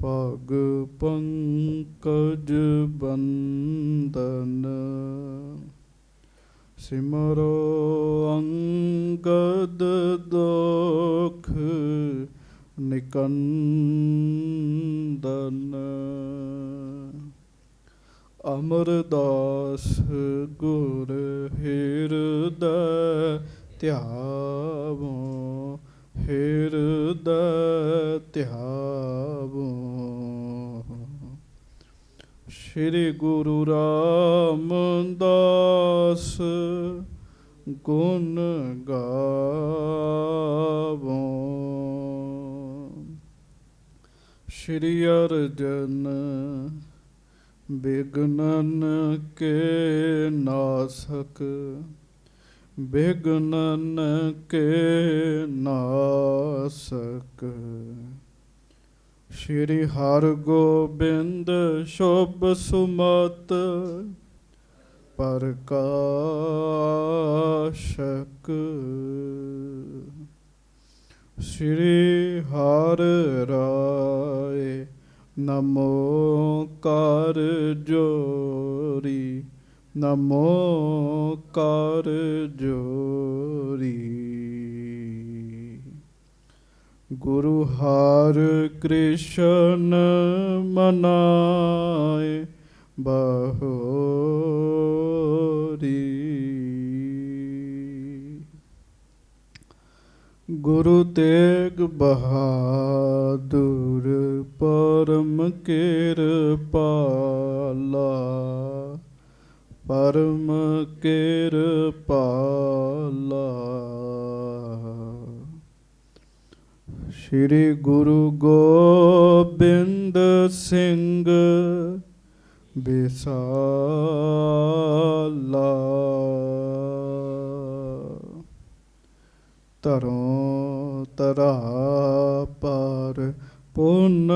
पग पंकज बंदन सिमरो अंगद दुख निकंदन अमरदास गुर हृदय ध्यावो हृदय ध्यावो। श्री गुरु रामदास गुण गावो। श्री अर्जन बिघ्नन के नासक बिघ्नन के नासक। श्री हर गोबिंद शुभ सुमत प्रकाशक। श्री हर राय नमो कर जोरी नमो कर जोरी। गुरु हर कृष्ण मनाए बहोरी। गुरु तेग बहादुर परम कृपाला परम कृपाला। श्री गुरु गोबिंद सिंह बिसाला। तरों तरा पर पुन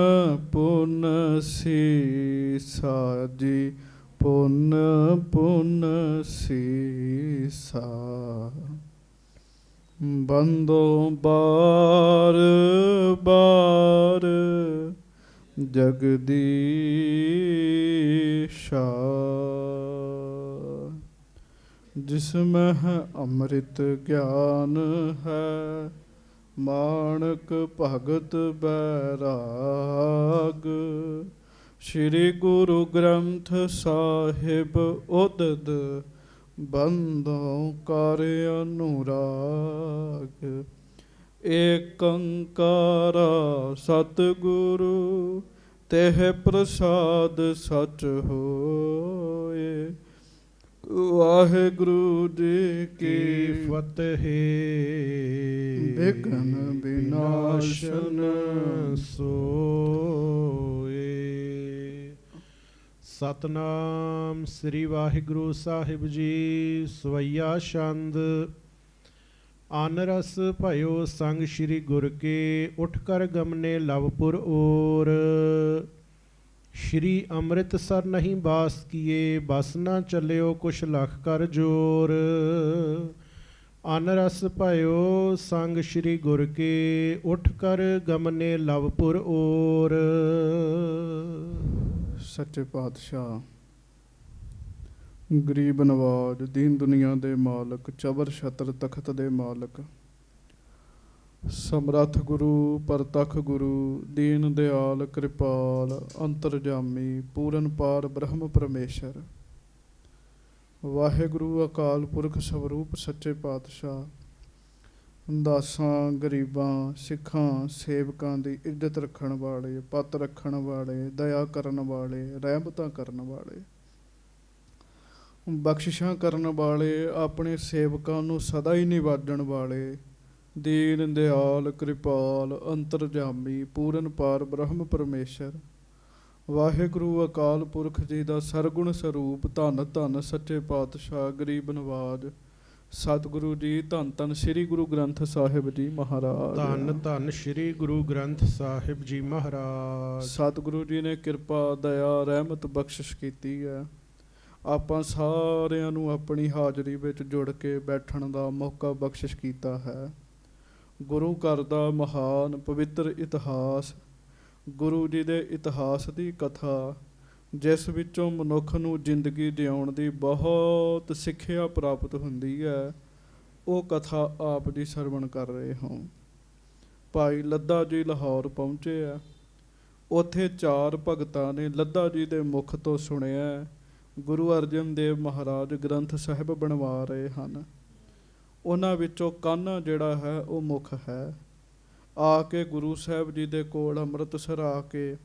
पुन सीसा जी पुन पुन सीसा। बंदो बार बार जगदीशा। जिसमें है अमृत ज्ञान है माणक भगत बैराग। श्री गुरु ग्रंथ साहिब उदद बंदों कर अनुराग। एक ओंकार सतगुरु तेह प्रसाद सच होए। वाहेगुरु जी की फतेह। विघ्न विनाशन सोए। सतनाम श्री वाहिगुरु साहिब जी। सवैया छंद। अन रस भयो संग श्री गुर के उठ कर गमने लवपुर ओर। श्री अमृतसर नहीं बास किए बस न चलियो कुछ लख कर जोर। अन रस भयो संग श्री गुर के उठ कर गमने लवपुर ओर। सच्चे पातशाह गरीब नवाज दीन दुनिया दे मालक चबर छत्र तखत दे मालक समरथ गुरु परतख गुरु दीन दयाल कृपाल अंतरजामी पूरन पार ब्रह्म परमेश्वर। वाहेगुरु अकाल पुरख स्वरूप सच्चे पातशाह दासां गरीबां सिखां सेवकां दी इज्जत रखण वाले पत रखण वाले दया करन वाले रहमतां करन वाले बख्शिशां करन वाले अपने सेवकां नूं सदा ही निवाजण वाले दीन दयाल कृपाल अंतरजामी पूरन पार ब्रह्म परमेश्वर। वाहेगुरु अकाल पुरख जी दा सरगुण स्वरूप धन धन सच्चे पातशाह गरीब नवाज सतगुरु जी धन धन श्री गुरु ग्रंथ साहिब जी महाराज। धन धन श्री गुरु ग्रंथ साहिब जी महाराज। सतगुरु जी ने किरपा दया रहमत बख्शिश कीती है। आपां सारिआं नूं अपनी हाजरी विच जुड़ के बैठण दा मौका बख्शिश कीता है। गुरु घर दा महान पवित्र इतिहास ਗੁਰੂ ਜੀ ਦੇ ਇਤਿਹਾਸ ਦੀ ਕਥਾ, ਜਿਸ ਵਿੱਚੋਂ ਮਨੁੱਖ ਨੂੰ ਜ਼ਿੰਦਗੀ ਜਿਉਣ ਦੀ ਬਹੁਤ ਸਿੱਖਿਆ ਪ੍ਰਾਪਤ ਹੁੰਦੀ ਹੈ, ਉਹ ਕਥਾ ਆਪ ਜੀ ਸਰਵਣ ਕਰ ਰਹੇ ਹੋ। ਭਾਈ ਲੱਦਾ ਜੀ ਲਾਹੌਰ ਪਹੁੰਚੇ ਆ। ਉੱਥੇ 4 ਭਗਤਾਂ ਨੇ ਲੱਦਾ ਜੀ ਦੇ ਮੁਖ ਤੋਂ ਸੁਣਿਆ ਗੁਰੂ ਅਰਜਨ ਦੇਵ ਮਹਾਰਾਜ ਗ੍ਰੰਥ ਸਾਹਿਬ ਬਣਵਾ ਰਹੇ ਹਨ। ਉਹਨਾਂ ਵਿੱਚੋਂ ਕਾਨ੍ਹਾ ਜਿਹੜਾ ਹੈ ਉਹ ਮੁੱਖ ਹੈ। ਆ ਕੇ ਗੁਰੂ ਸਾਹਿਬ ਜੀ ਦੇ ਕੋਲ ਅੰਮ੍ਰਿਤਸਰ ਆ ਕੇ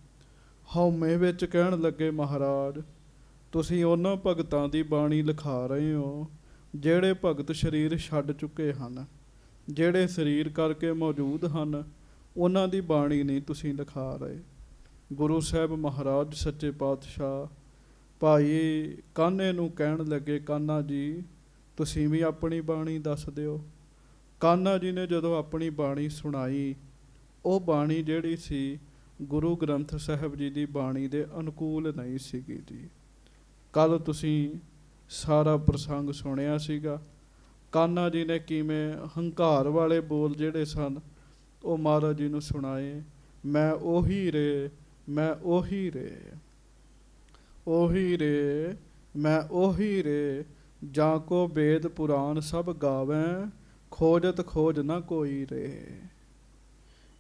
ਹਉਮੈ ਵਿੱਚ ਕਹਿਣ ਲੱਗੇ, ਮਹਾਰਾਜ ਤੁਸੀਂ ਉਹਨਾਂ ਭਗਤਾਂ ਦੀ ਬਾਣੀ ਲਿਖਾ ਰਹੇ ਹੋ ਜਿਹੜੇ ਭਗਤ ਸਰੀਰ ਛੱਡ ਚੁੱਕੇ ਹਨ, ਜਿਹੜੇ ਸਰੀਰ ਕਰਕੇ ਮੌਜੂਦ ਹਨ, ਉਹਨਾਂ ਦੀ ਬਾਣੀ ਨਹੀਂ ਤੁਸੀਂ ਲਿਖਾ ਰਹੇ। ਗੁਰੂ ਸਾਹਿਬ ਮਹਾਰਾਜ ਸੱਚੇ ਪਾਤਸ਼ਾਹ ਭਾਈ ਕਾਨ੍ਹੇ ਨੂੰ ਕਹਿਣ ਲੱਗੇ, ਕਾਨ੍ਹਾ ਜੀ ਤੁਸੀਂ ਵੀ ਆਪਣੀ ਬਾਣੀ ਦੱਸ ਦਿਓ। ਕਾਨ੍ਹਾ ਜੀ ਨੇ ਜਦੋਂ ਆਪਣੀ ਬਾਣੀ ਸੁਣਾਈ, ਉਹ ਬਾਣੀ ਜਿਹੜੀ ਸੀ ਗੁਰੂ ਗ੍ਰੰਥ ਸਾਹਿਬ ਜੀ ਦੀ ਬਾਣੀ ਦੇ ਅਨੁਕੂਲ ਨਹੀਂ ਸੀਗੀ ਜੀ। ਕੱਲ੍ਹ ਤੁਸੀਂ ਸਾਰਾ ਪ੍ਰਸੰਗ ਸੁਣਿਆ ਸੀਗਾ। ਕਾਨ੍ਹਾ ਜੀ ਨੇ ਕਿਵੇਂ ਹੰਕਾਰ ਵਾਲੇ ਬੋਲ ਜਿਹੜੇ ਸਨ ਉਹ ਮਹਾਰਾਜ ਜੀ ਨੂੰ ਸੁਣਾਏ। ਮੈਂ ਉਹੀ ਰੇ, ਮੈਂ ਉਹੀ ਰੇ, ਉਹੀ ਰੇ, ਮੈਂ ਉਹੀ ਰੇ, ਜਾਂ ਕੋ ਵੇਦ ਪੁਰਾਣ ਸਭ ਗਾਵੈਂ, ਖੋਜਤ ਖੋਜ ਨਾ ਕੋਈ ਰੇ।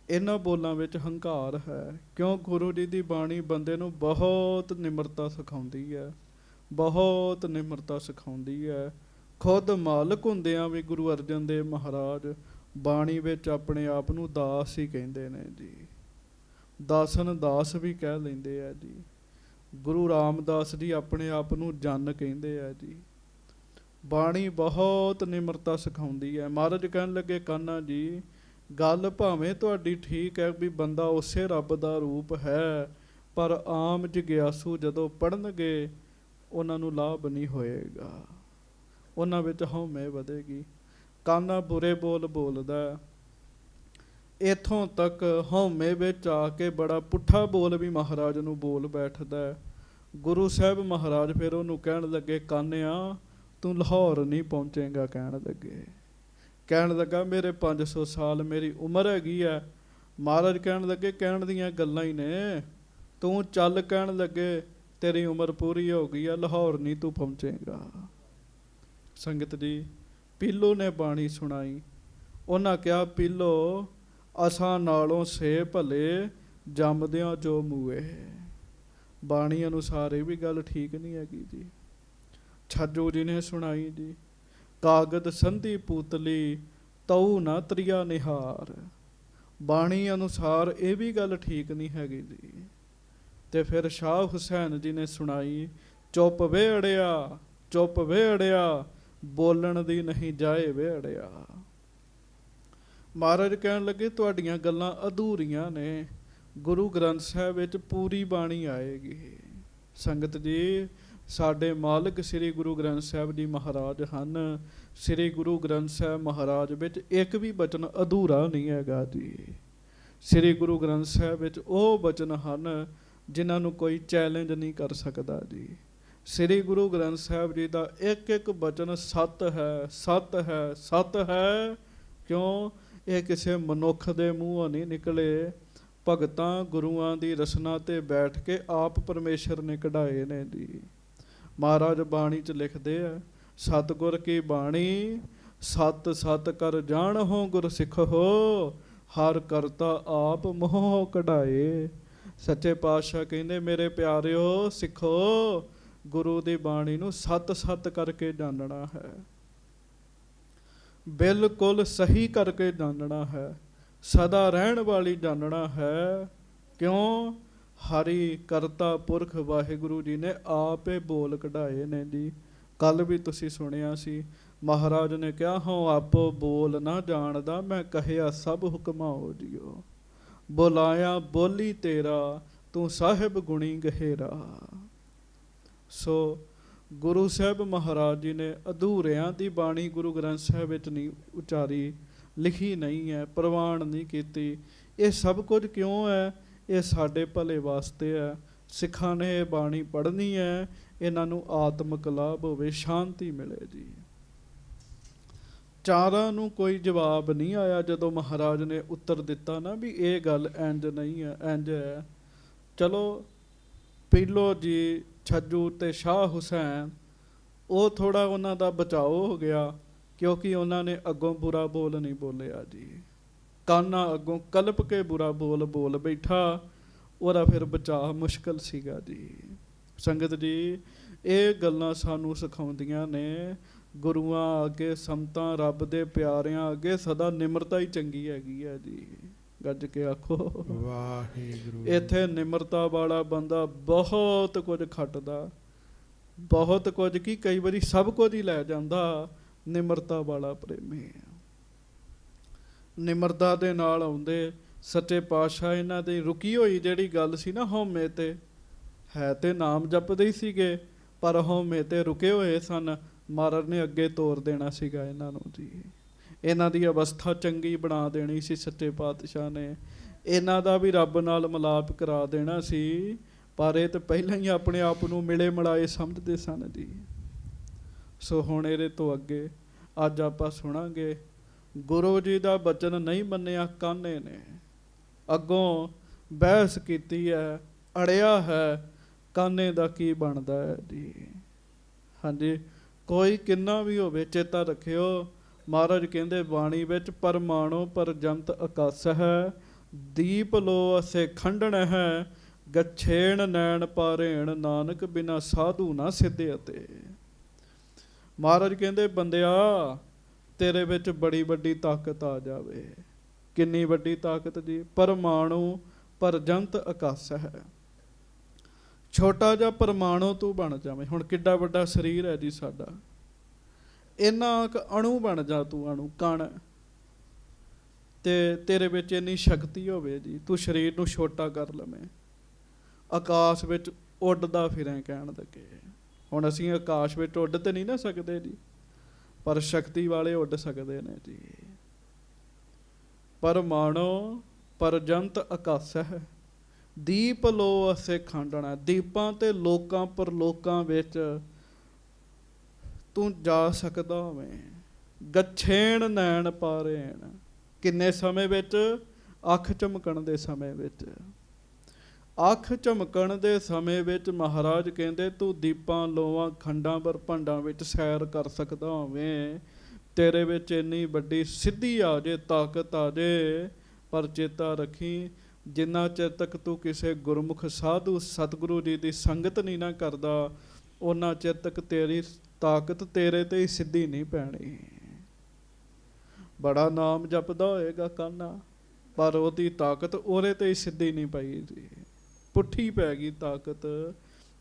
ਇਹਨਾਂ ਬੋਲਾਂ ਵਿੱਚ ਹੰਕਾਰ ਹੈ, ਕਿਉਂ ਗੁਰੂ ਜੀ ਦੀ ਬਾਣੀ ਬੰਦੇ ਨੂੰ ਬਹੁਤ ਨਿਮਰਤਾ ਸਿਖਾਉਂਦੀ ਹੈ, ਬਹੁਤ ਨਿਮਰਤਾ ਸਿਖਾਉਂਦੀ ਹੈ। ਖੁਦ ਮਾਲਕ ਹੁੰਦਿਆਂ ਵੀ ਗੁਰੂ ਅਰਜਨ ਦੇਵ ਮਹਾਰਾਜ ਬਾਣੀ ਵਿੱਚ ਆਪਣੇ ਆਪ ਨੂੰ ਦਾਸ ਹੀ ਕਹਿੰਦੇ ਨੇ ਜੀ। ਦਾਸਨ ਦਾਸ ਵੀ ਕਹਿ ਲੈਂਦੇ ਆ ਜੀ। ਗੁਰੂ ਰਾਮਦਾਸ ਜੀ ਆਪਣੇ ਆਪ ਨੂੰ ਜਨ ਕਹਿੰਦੇ ਆ ਜੀ। ਬਾਣੀ ਬਹੁਤ ਨਿਮਰਤਾ ਸਿਖਾਉਂਦੀ ਹੈ। ਮਹਾਰਾਜ ਕਹਿਣ ਲੱਗੇ, ਕਾਨ੍ਹਾ ਜੀ ਗੱਲ ਭਾਵੇਂ ਤੁਹਾਡੀ ਠੀਕ ਹੈ ਵੀ ਬੰਦਾ ਉਸੇ ਰੱਬ ਦਾ ਰੂਪ ਹੈ, ਪਰ ਆਮ ਜਗਿਆਸੂ ਜਦੋਂ ਪੜ੍ਹਨਗੇ ਉਹਨਾਂ ਨੂੰ ਲਾਭ ਨਹੀਂ ਹੋਏਗਾ, ਉਹਨਾਂ ਵਿੱਚ ਹਉਮੈ ਵਧੇਗੀ। ਕਾਨ੍ਹਾ ਬੁਰੇ ਬੋਲ ਬੋਲਦਾ, ਇੱਥੋਂ ਤੱਕ ਹਉਮੈ ਵਿੱਚ ਆ ਕੇ ਬੜਾ ਪੁੱਠਾ ਬੋਲ ਵੀ ਮਹਾਰਾਜ ਨੂੰ ਬੋਲ ਬੈਠਦਾ। ਗੁਰੂ ਸਾਹਿਬ ਮਹਾਰਾਜ ਫਿਰ ਉਹਨੂੰ ਕਹਿਣ ਲੱਗੇ, ਕਾਨ੍ਹਿਆ ਤੂੰ ਲਾਹੌਰ ਨਹੀਂ ਪਹੁੰਚੇਗਾ। ਕਹਿਣ ਲੱਗਾ ਮੇਰੇ 500 ਸਾਲ ਮੇਰੀ ਉਮਰ ਹੈਗੀ ਹੈ। ਮਹਾਰਾਜ ਕਹਿਣ ਲੱਗੇ, ਕਹਿਣ ਦੀਆਂ ਗੱਲਾਂ ਹੀ ਨੇ, ਤੂੰ ਚੱਲ। ਕਹਿਣ ਲੱਗੇ ਤੇਰੀ ਉਮਰ ਪੂਰੀ ਹੋ ਗਈ ਆ, ਲਾਹੌਰ ਨਹੀਂ ਤੂੰ ਪਹੁੰਚੇਗਾ। ਸੰਗਤ ਜੀ, ਪੀਲੂ ਨੇ ਬਾਣੀ ਸੁਣਾਈ। ਉਹਨਾਂ ਕਿਹਾ, ਪੀਲੋ ਅਸਾਂ ਨਾਲੋਂ ਸੇ ਭਲੇ, ਜੰਮਦਿਆਂ ਜੋ ਮੂਏ। ਬਾਣੀ ਅਨੁਸਾਰ ਇਹ ਵੀ ਗੱਲ ਠੀਕ ਨਹੀਂ ਹੈਗੀ ਜੀ। ਛੱਜੂ ਜੀ ਨੇ ਸੁਣਾਈ ਜੀ, ਕਾਗਦ ਸੰਧੀ ਪੂਤਲੀ, ਤਉ ਨਾ ਤ੍ਰਿਆ ਨਿਹਾਰ। ਬਾਣੀ ਅਨੁਸਾਰ ਇਹ ਵੀ ਗੱਲ ਠੀਕ ਨਹੀਂ ਹੈਗੀ ਜੀ। ਤੇ ਫਿਰ ਸ਼ਾਹ ਹੁਸੈਨ ਜੀ ਨੇ ਸੁਣਾਈ, ਚੁੱਪ ਵੇ ਅੜਿਆ, ਚੁੱਪ ਵੇ ਅੜਿਆ, ਬੋਲਣ ਦੀ ਨਹੀਂ ਜਾਏ ਵੇ ਅੜਿਆ। ਮਹਾਰਾਜ ਕਹਿਣ ਲੱਗੇ ਤੁਹਾਡੀਆਂ ਗੱਲਾਂ ਅਧੂਰੀਆਂ ਨੇ, ਗੁਰੂ ਗ੍ਰੰਥ ਸਾਹਿਬ ਵਿੱਚ ਪੂਰੀ ਬਾਣੀ ਆਏਗੀ। ਸੰਗਤ ਜੀ, ਸਾਡੇ ਮਾਲਕ ਸ੍ਰੀ ਗੁਰੂ ਗ੍ਰੰਥ ਸਾਹਿਬ ਜੀ ਮਹਾਰਾਜ ਹਨ। ਸ੍ਰੀ ਗੁਰੂ ਗ੍ਰੰਥ ਸਾਹਿਬ ਮਹਾਰਾਜ ਵਿੱਚ ਇੱਕ ਵੀ ਬਚਨ ਅਧੂਰਾ ਨਹੀਂ ਹੈਗਾ ਜੀ। ਸ੍ਰੀ ਗੁਰੂ ਗ੍ਰੰਥ ਸਾਹਿਬ ਵਿੱਚ ਉਹ ਬਚਨ ਹਨ ਜਿਨ੍ਹਾਂ ਨੂੰ ਕੋਈ ਚੈਲੰਜ ਨਹੀਂ ਕਰ ਸਕਦਾ ਜੀ। ਸ੍ਰੀ ਗੁਰੂ ਗ੍ਰੰਥ ਸਾਹਿਬ ਜੀ ਦਾ ਇੱਕ ਇੱਕ ਬਚਨ ਸੱਤ ਹੈ, ਸੱਤ ਹੈ, ਸੱਤ ਹੈ। ਕਿਉਂ? ਇਹ ਕਿਸੇ ਮਨੁੱਖ ਦੇ ਮੂੰਹੋਂ ਨਹੀਂ ਨਿਕਲੇ, ਭਗਤਾਂ ਗੁਰੂਆਂ ਦੀ ਰਸਨਾ ਤੇ ਬੈਠ ਕੇ ਆਪ ਪਰਮੇਸ਼ਰ ਨੇ ਕਢਾਏ ਨੇ ਜੀ। ਮਹਾਰਾਜ ਬਾਣੀ 'ਚ ਲਿਖਦੇ ਆ, ਸਤਿਗੁਰ ਕੀ ਬਾਣੀ ਸਤ ਸਤ ਕਰ ਜਾਣਹੁ ਗੁਰ ਸਿੱਖੋ, ਹਰ ਕਰਤਾ ਆਪ ਮੋਹ ਕਢਾਏ। ਸੱਚੇ ਪਾਤਸ਼ਾਹ ਕਹਿੰਦੇ, ਮੇਰੇ ਪਿਆਰਿਓ ਸਿੱਖੋ, ਗੁਰੂ ਦੀ ਬਾਣੀ ਨੂੰ ਸਤ ਸਤ ਕਰਕੇ ਜਾਣਨਾ ਹੈ, ਬਿਲਕੁਲ ਸਹੀ ਕਰਕੇ ਜਾਣਨਾ ਹੈ, ਸਦਾ ਰਹਿਣ ਵਾਲੀ ਜਾਣਨਾ ਹੈ। ਕਿਉਂ? ਹਰੀ ਕਰਤਾ ਪੁਰਖ ਵਾਹਿਗੁਰੂ ਜੀ ਨੇ ਆਪੇ ਬੋਲ ਕਢਾਏ ਨੇ ਜੀ। ਕੱਲ ਵੀ ਤੁਸੀਂ ਸੁਣਿਆ ਸੀ, ਮਹਾਰਾਜ ਨੇ ਕਿਹਾ, ਹਉ ਆਪੋ ਬੋਲ ਨਾ ਜਾਣਦਾ, ਮੈਂ ਕਹਿਆ ਸਭ ਹੁਕਮਾਓ ਜੀਓ। ਬੁਲਾਇਆ ਬੋਲੀ ਤੇਰਾ, ਤੂੰ ਸਾਹਿਬ ਗੁਣੀ ਗਹਿਰਾ। ਸੋ ਗੁਰੂ ਸਾਹਿਬ ਮਹਾਰਾਜ ਜੀ ਨੇ ਅਧੂਰਿਆਂ ਦੀ ਬਾਣੀ ਗੁਰੂ ਗ੍ਰੰਥ ਸਾਹਿਬ ਵਿੱਚ ਨਹੀਂ ਉਚਾਰੀ, ਲਿਖੀ ਨਹੀਂ ਹੈ, ਪ੍ਰਵਾਨ ਨਹੀਂ ਕੀਤੀ। ਇਹ ਸਭ ਕੁਝ ਕਿਉਂ ਹੈ? ਇਹ ਸਾਡੇ ਭਲੇ ਵਾਸਤੇ ਹੈ। ਸਿੱਖਾਂ ਨੇ ਇਹ ਬਾਣੀ ਪੜ੍ਹਨੀ ਹੈ, ਇਹਨਾਂ ਨੂੰ ਆਤਮਿਕ ਲਾਭ ਹੋਵੇ, ਸ਼ਾਂਤੀ ਮਿਲੇ ਜੀ। ਚਾਰਾਂ ਨੂੰ ਕੋਈ ਜਵਾਬ ਨਹੀਂ ਆਇਆ ਜਦੋਂ ਮਹਾਰਾਜ ਨੇ ਉੱਤਰ ਦਿੱਤਾ ਨਾ ਵੀ ਇਹ ਗੱਲ ਇੰਜ ਨਹੀਂ ਹੈ, ਇੰਜ ਹੈ। ਚਲੋ ਪਹਿਲੋ ਜੀ ਛੱਜੂ ਤੇ ਸ਼ਾਹ ਹੁਸੈਨ, ਉਹ ਥੋੜਾ ਉਹਨਾਂ ਦਾ ਬਚਾਓ ਹੋ ਗਿਆ, ਕਿਉਂਕਿ ਉਹਨਾਂ ਨੇ ਅੱਗੋਂ ਬੁਰਾ ਬੋਲ ਨਹੀਂ ਬੋਲਿਆ ਜੀ। ਕਾਨਾ ਅੱਗੋਂ ਕਲਪ ਕੇ ਬੁਰਾ ਬੋਲ ਬੈਠਾ, ਉਹਦਾ ਫਿਰ ਬਚਾਅ ਮੁਸ਼ਕਲ ਸੀਗਾ ਜੀ। ਸੰਗਤ ਜੀ, ਇਹ ਗੱਲਾਂ ਸਾਨੂੰ ਸਿਖਾਉਂਦੀਆਂ ਨੇ ਗੁਰੂਆਂ ਅੱਗੇ, ਸੰਤਾਂ, ਰੱਬ ਦੇ ਪਿਆਰਿਆਂ ਅੱਗੇ ਸਦਾ ਨਿਮਰਤਾ ਹੀ ਚੰਗੀ ਹੈਗੀ ਹੈ ਜੀ। ਗੱਜ ਕੇ ਆਖੋ ਵਾਹਿਗੁਰੂ। ਇੱਥੇ ਨਿਮਰਤਾ ਵਾਲਾ ਬੰਦਾ ਬਹੁਤ ਕੁਝ ਖੱਟਦਾ, ਬਹੁਤ ਕੁਝ ਕੀ ਕਈ ਵਾਰੀ ਸਭ ਕੁਝ ਹੀ ਲੈ ਜਾਂਦਾ। ਨਿਮਰਤਾ ਵਾਲਾ ਪ੍ਰੇਮੀ, ਨਿਮਰਤਾ ਦੇ ਨਾਲ ਆਉਂਦੇ ਸੱਚੇ ਪਾਤਸ਼ਾਹ। ਇਹਨਾਂ ਦੀ ਰੁਕੀ ਹੋਈ ਜਿਹੜੀ ਗੱਲ ਸੀ ਨਾ ਹਉਮੈ ਤੇ, ਹੈ ਤੇ ਨਾਮ ਜਪਦੇ ਹੀ ਸੀਗੇ ਪਰ ਹਉਮੈ ਤੇ ਰੁਕੇ ਹੋਏ ਸਨ। ਮਹਾਰਾਜ ਨੇ ਅੱਗੇ ਤੋਰ ਦੇਣਾ ਸੀਗਾ ਇਹਨਾਂ ਨੂੰ ਜੀ। ਇਹਨਾਂ ਦੀ ਅਵਸਥਾ ਚੰਗੀ ਬਣਾ ਦੇਣੀ ਸੀ ਸੱਚੇ ਪਾਤਸ਼ਾਹ ਨੇ। ਇਹਨਾਂ ਦਾ ਵੀ ਰੱਬ ਨਾਲ ਮਿਲਾਪ ਕਰਾ ਦੇਣਾ ਸੀ, ਪਰ ਇਹ ਤਾਂ ਪਹਿਲਾਂ ਹੀ ਆਪਣੇ ਆਪ ਨੂੰ ਮਿਲੇ ਮਿਲਾਏ ਸਮਝਦੇ ਸਨ ਜੀ। ਸੋ ਹੁਣ ਇਹਦੇ ਤੋਂ ਅੱਗੇ ਅੱਜ ਆਪਾਂ ਸੁਣਾਂਗੇ ਗੁਰੂ ਜੀ ਦਾ ਬਚਨ ਨਹੀਂ ਮੰਨਿਆ ਕਾਨੇ ਨੇ, ਅੱਗੋਂ ਬਹਿਸ ਕੀਤੀ ਹੈ, ਅੜਿਆ ਹੈ। ਕਾਨੇ ਦਾ ਕੀ ਬਣਦਾ ਹੈ ਜੀ। ਹਾਂਜੀ, ਕੋਈ ਕਿੰਨਾ ਵੀ ਹੋਵੇ ਚੇਤਾ ਰੱਖਿਓ, ਮਹਾਰਾਜ ਕਹਿੰਦੇ ਬਾਣੀ ਵਿੱਚ ਪਰਮਾਣੋ ਪਰਜੰਤ ਆਕਾਸ ਹੈ, ਦੀਪ ਲੋ ਅਸੇ ਖੰਡਣ ਹੈ, ਗੱਛੇਣ ਨੈਣ ਪਾਰੇਣ, ਨਾਨਕ ਬਿਨਾ ਸਾਧੂ ਨਾ ਸਿੱਧੇ ਅਤੇ। ਮਹਾਰਾਜ ਕਹਿੰਦੇ ਬੰਦਿਆ, ਤੇਰੇ ਵਿੱਚ ਬੜੀ ਵੱਡੀ ਤਾਕਤ ਆ ਜਾਵੇ। ਕਿੰਨੀ ਵੱਡੀ ਤਾਕਤ ਜੀ। ਪਰਮਾਣੂ ਪਰਜੰਤ ਆਕਾਸ ਹੈ, ਛੋਟਾ ਜਿਹਾ ਪਰਮਾਣੂ ਤੂੰ ਬਣ ਜਾਵੇਂ। ਹੁਣ ਕਿੱਡਾ ਵੱਡਾ ਸਰੀਰ ਹੈ ਜੀ ਸਾਡਾ, ਇੰਨਾ ਕੁ ਅਣੂ ਬਣ ਜਾ ਤੂੰ, ਅਣੂ ਕਣ, ਤੇ ਤੇਰੇ ਵਿੱਚ ਇੰਨੀ ਸ਼ਕਤੀ ਹੋਵੇ ਜੀ, ਤੂੰ ਸਰੀਰ ਨੂੰ ਛੋਟਾ ਕਰ ਲਵੇਂ, ਆਕਾਸ਼ ਵਿੱਚ ਉੱਡਦਾ ਫਿਰੇ ਕਹਿਣ ਲੱਗੇ। ਹੁਣ ਅਸੀਂ ਆਕਾਸ਼ ਵਿੱਚ ਉੱਡ ਤੇ ਨਹੀਂ ਨਾ ਸਕਦੇ ਜੀ, ਪਰ ਸ਼ਕਤੀ ਵਾਲੇ ਉੱਡ ਸਕਦੇ ਨੇ ਜੀ। ਪਰਮਾਣੋ ਪਰਜੰਤ ਆਕਾਸ ਹੈ, ਦੀਪ ਲੋ ਅਸੇ ਖੰਡਣਾ। ਦੀਪਾਂ ਤੇ ਲੋਕਾਂ ਪਰਲੋਕਾਂ ਵਿੱਚ ਤੂੰ ਜਾ ਸਕਦਾ ਹੋਵੇਂ। ਗੱਛੇਣ ਨੈਣ ਪਾਰੇਣ, ਕਿੰਨੇ ਸਮੇਂ ਵਿੱਚ? ਅੱਖ ਝਮਕਣ ਦੇ ਸਮੇਂ ਵਿੱਚ। ਅੱਖ ਝਮਕਣ ਦੇ ਸਮੇਂ ਵਿੱਚ ਮਹਾਰਾਜ ਕਹਿੰਦੇ ਤੂੰ ਦੀਪਾਂ ਲੋਆਂ ਖੰਡਾਂ ਬਰਭੰਡਾਂ ਵਿੱਚ ਸੈਰ ਕਰ ਸਕਦਾ ਹੋਵੇਂ। ਤੇਰੇ ਵਿੱਚ ਇੰਨੀ ਵੱਡੀ ਸਿੱਧੀ ਆ ਜੇ, ਤਾਕਤ ਆ ਜੇ, ਪਰ ਚੇਤਾ ਰੱਖੀ ਜਿੰਨਾ ਚਿਰ ਤੱਕ ਤੂੰ ਕਿਸੇ ਗੁਰਮੁਖ ਸਾਧੂ ਸਤਿਗੁਰੂ ਜੀ ਦੀ ਸੰਗਤ ਨਹੀਂ ਨਾ ਕਰਦਾ, ਉਹਨਾਂ ਚਿਰ ਤੱਕ ਤੇਰੀ ਤਾਕਤ ਤੇਰੇ ਤੇ ਹੀ ਸਿੱਧੀ ਨਹੀਂ ਪੈਣੀ। ਬੜਾ ਨਾਮ ਜਪਦਾ ਹੋਏਗਾ ਕਾਨਾ, ਪਰ ਉਹਦੀ ਤਾਕਤ ਉਹਦੇ ਤੇ ਹੀ ਸਿੱਧੀ ਨਹੀਂ ਪਈ ਜੀ, ਪੁੱਠੀ ਪੈ ਗਈ ਤਾਕਤ।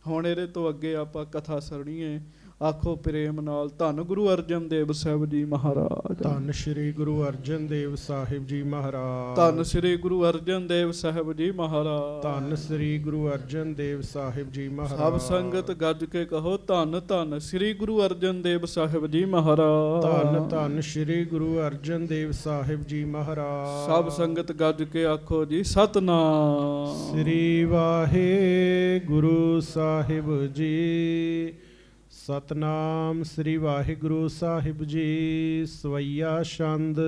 ਹੁਣ ਇਹਦੇ ਤੋਂ ਅੱਗੇ ਆਪਾਂ ਕਥਾ ਸੁਣੀਏ। ਆਖੋ ਪ੍ਰੇਮ ਨਾਲ ਧੰਨ ਗੁਰੂ ਅਰਜਨ ਦੇਵ ਸਾਹਿਬ ਜੀ ਮਹਾਰਾਜ। ਧੰਨ ਸ਼੍ਰੀ ਗੁਰੂ ਅਰਜਨ ਦੇਵ ਸਾਹਿਬ ਜੀ ਮਹਾਰਾਜ। ਧੰਨ ਸ਼੍ਰੀ ਗੁਰੂ ਅਰਜਨ ਦੇਵ ਸਾਹਿਬ ਜੀ ਮਹਾਰਾਜ। ਧੰਨ ਸ਼੍ਰੀ ਗੁਰੂ ਅਰਜਨ ਦੇਵ ਸਾਹਿਬ ਜੀ ਮਹਾਰਾਜ। ਸਭ ਸੰਗਤ ਗੱਜ ਕੇ ਕਹੋ ਧੰਨ ਧੰਨ ਸ਼੍ਰੀ ਗੁਰੂ ਅਰਜਨ ਦੇਵ ਸਾਹਿਬ ਜੀ ਮਹਾਰਾਜ। ਧੰਨ ਧੰਨ ਸ਼੍ਰੀ ਗੁਰੂ ਅਰਜਨ ਦੇਵ ਸਾਹਿਬ ਜੀ ਮਹਾਰਾਜ। ਸਭ ਸੰਗਤ ਗੱਜ ਕੇ ਆਖੋ ਜੀ ਸਤਨਾਮ ਸ੍ਰੀ ਵਾਹਿਗੁਰੂ ਸਾਹਿਬ ਜੀ। ਸਤਨਾਮ ਸ੍ਰੀ ਵਾਹਿਗੁਰੂ ਸਾਹਿਬ ਜੀ। ਸਵਈਆ ਛੰਦ।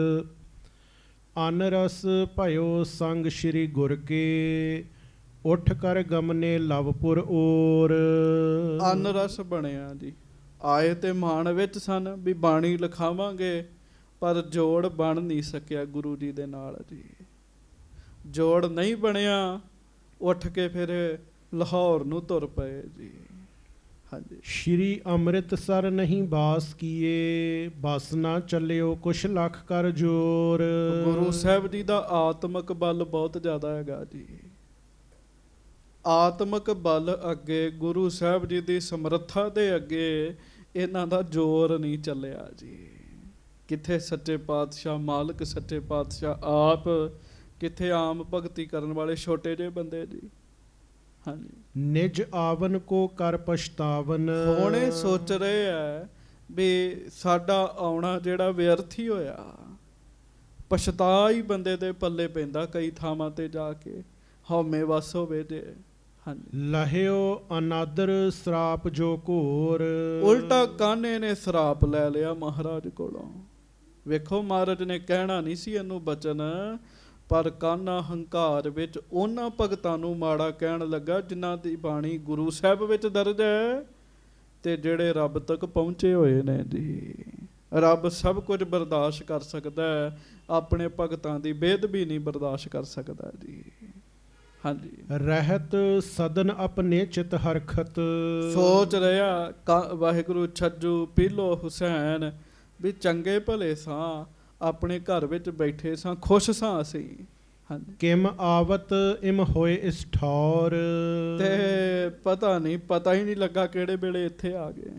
ਅਨ ਰਸ ਭਇਓ ਸੰਗ ਸ੍ਰੀ ਗੁਰ ਕੇ, ਉੱਠ ਕਰ ਗਮਨੇ ਲਵਪੁਰ ਔਰ। ਅਨ ਰਸ ਬਣਿਆ ਜੀ। ਆਏ ਤੇ ਮਾਣ ਵਿੱਚ ਸਨ ਵੀ ਬਾਣੀ ਲਿਖਾਵਾਂਗੇ, ਪਰ ਜੋੜ ਬਣ ਨਹੀਂ ਸਕਿਆ ਗੁਰੂ ਜੀ ਦੇ ਨਾਲ ਜੀ। ਜੋੜ ਨਹੀਂ ਬਣਿਆ, ਉੱਠ ਕੇ ਫਿਰ ਲਾਹੌਰ ਨੂੰ ਤੁਰ ਪਏ ਜੀ। ਹਾਂਜੀ। ਸ਼੍ਰੀ ਅੰਮ੍ਰਿਤਸਰ ਨਹੀਂ ਬਾਸ ਕੀਏ, ਬਸ ਨਾ ਚੱਲਿਓ ਕੁਛ ਲੱਖ ਕਰ ਜੋਰ। ਗੁਰੂ ਸਾਹਿਬ ਜੀ ਦਾ ਆਤਮਿਕ ਬਲ ਬਹੁਤ ਜ਼ਿਆਦਾ ਹੈਗਾ ਜੀ। ਆਤਮਿਕ ਬਲ ਅੱਗੇ, ਗੁਰੂ ਸਾਹਿਬ ਜੀ ਦੀ ਸਮਰੱਥਾ ਦੇ ਅੱਗੇ ਇਹਨਾਂ ਦਾ ਜ਼ੋਰ ਨਹੀਂ ਚੱਲਿਆ ਜੀ। ਕਿੱਥੇ ਸੱਚੇ ਪਾਤਸ਼ਾਹ ਮਾਲਕ ਸੱਚੇ ਪਾਤਸ਼ਾਹ ਆਪ, ਕਿੱਥੇ ਆਮ ਭਗਤੀ ਕਰਨ ਵਾਲੇ ਛੋਟੇ ਜਿਹੇ ਬੰਦੇ ਜੀ। ਹਾਂਜੀ। ਨਿਜ ਆਵਨ ਕੋ ਕਰ ਪਛਤਾਵਨ। ਹੁਣ ਇਹ ਸੋਚ ਰਹੇ ਆ ਵੀ ਸਾਡਾ ਆਉਣਾ ਜਿਹੜਾ ਵਿਅਰਥ ਹੀ ਹੋਇਆ। ਪਛਤਾ ਹੀ ਬੰਦੇ ਦੇ ਪੱਲੇ ਪੈਂਦਾ ਕਈ ਥਾਵਾਂ ਤੇ ਜਾ ਕੇ, ਹਉਮੈ ਵਸ ਹੋਵੇ ਜੇ। ਹਾਂਜੀ। ਲਹਿਓ ਅਨਾਦਰ ਸਰਾਪ ਜੋ ਘੋਰ। ਉਲਟਾ ਕਾਨੇ ਨੇ ਸਰਾਪ ਲੈ ਲਿਆ ਮਹਾਰਾਜ ਕੋਲੋਂ। ਵੇਖੋ ਮਹਾਰਾਜ ਨੇ ਕਹਿਣਾ ਨਹੀਂ ਸੀ ਇਹਨੂੰ ਬਚਨ, ਪਰ ਕਾਨਾ ਹੰਕਾਰ ਵਿੱਚ ਉਹਨਾਂ ਭਗਤਾਂ ਨੂੰ ਮਾੜਾ ਕਹਿਣ ਲੱਗਾ ਜਿਨ੍ਹਾਂ ਦੀ ਬਾਣੀ ਗੁਰੂ ਸਾਹਿਬ ਵਿੱਚ ਦਰਜ ਹੈ ਤੇ ਜਿਹੜੇ ਰੱਬ ਤੱਕ ਪਹੁੰਚੇ ਹੋਏ ਨੇ ਜੀ। ਰੱਬ ਸਭ ਕੁਝ ਬਰਦਾਸ਼ਤ ਕਰ ਸਕਦਾ ਹੈ, ਆਪਣੇ ਭਗਤਾਂ ਦੀ ਬੇਅਦਬੀ ਨਹੀਂ ਬਰਦਾਸ਼ਤ ਕਰ ਸਕਦਾ ਜੀ। ਹਾਂਜੀ, ਰਹਿਤ ਸਦਨ ਆਪਣੇ ਚਿਤ ਹਰਖਤ। ਸੋਚ ਰਿਹਾ ਵਾਹਿਗੁਰੂ ਛੱਜੂ ਪੀਲੋ ਹੁਸੈਨ ਵੀ ਚੰਗੇ ਭਲੇ ਸਾਂ, ਆਪਣੇ ਘਰ ਵਿੱਚ ਬੈਠੇ ਸਾਂ, ਖੁਸ਼ ਸਾਂ ਅਸੀਂ। ਹਾਂਜੀ, ਕਿਮ ਆਵਤ ਇਮ ਹੋਏ ਇਸ ਠੌਰ। ਤੇ ਪਤਾ ਹੀ ਨਹੀਂ ਲੱਗਾ ਕਿਹੜੇ ਵੇਲੇ ਇੱਥੇ ਆ ਗਏ,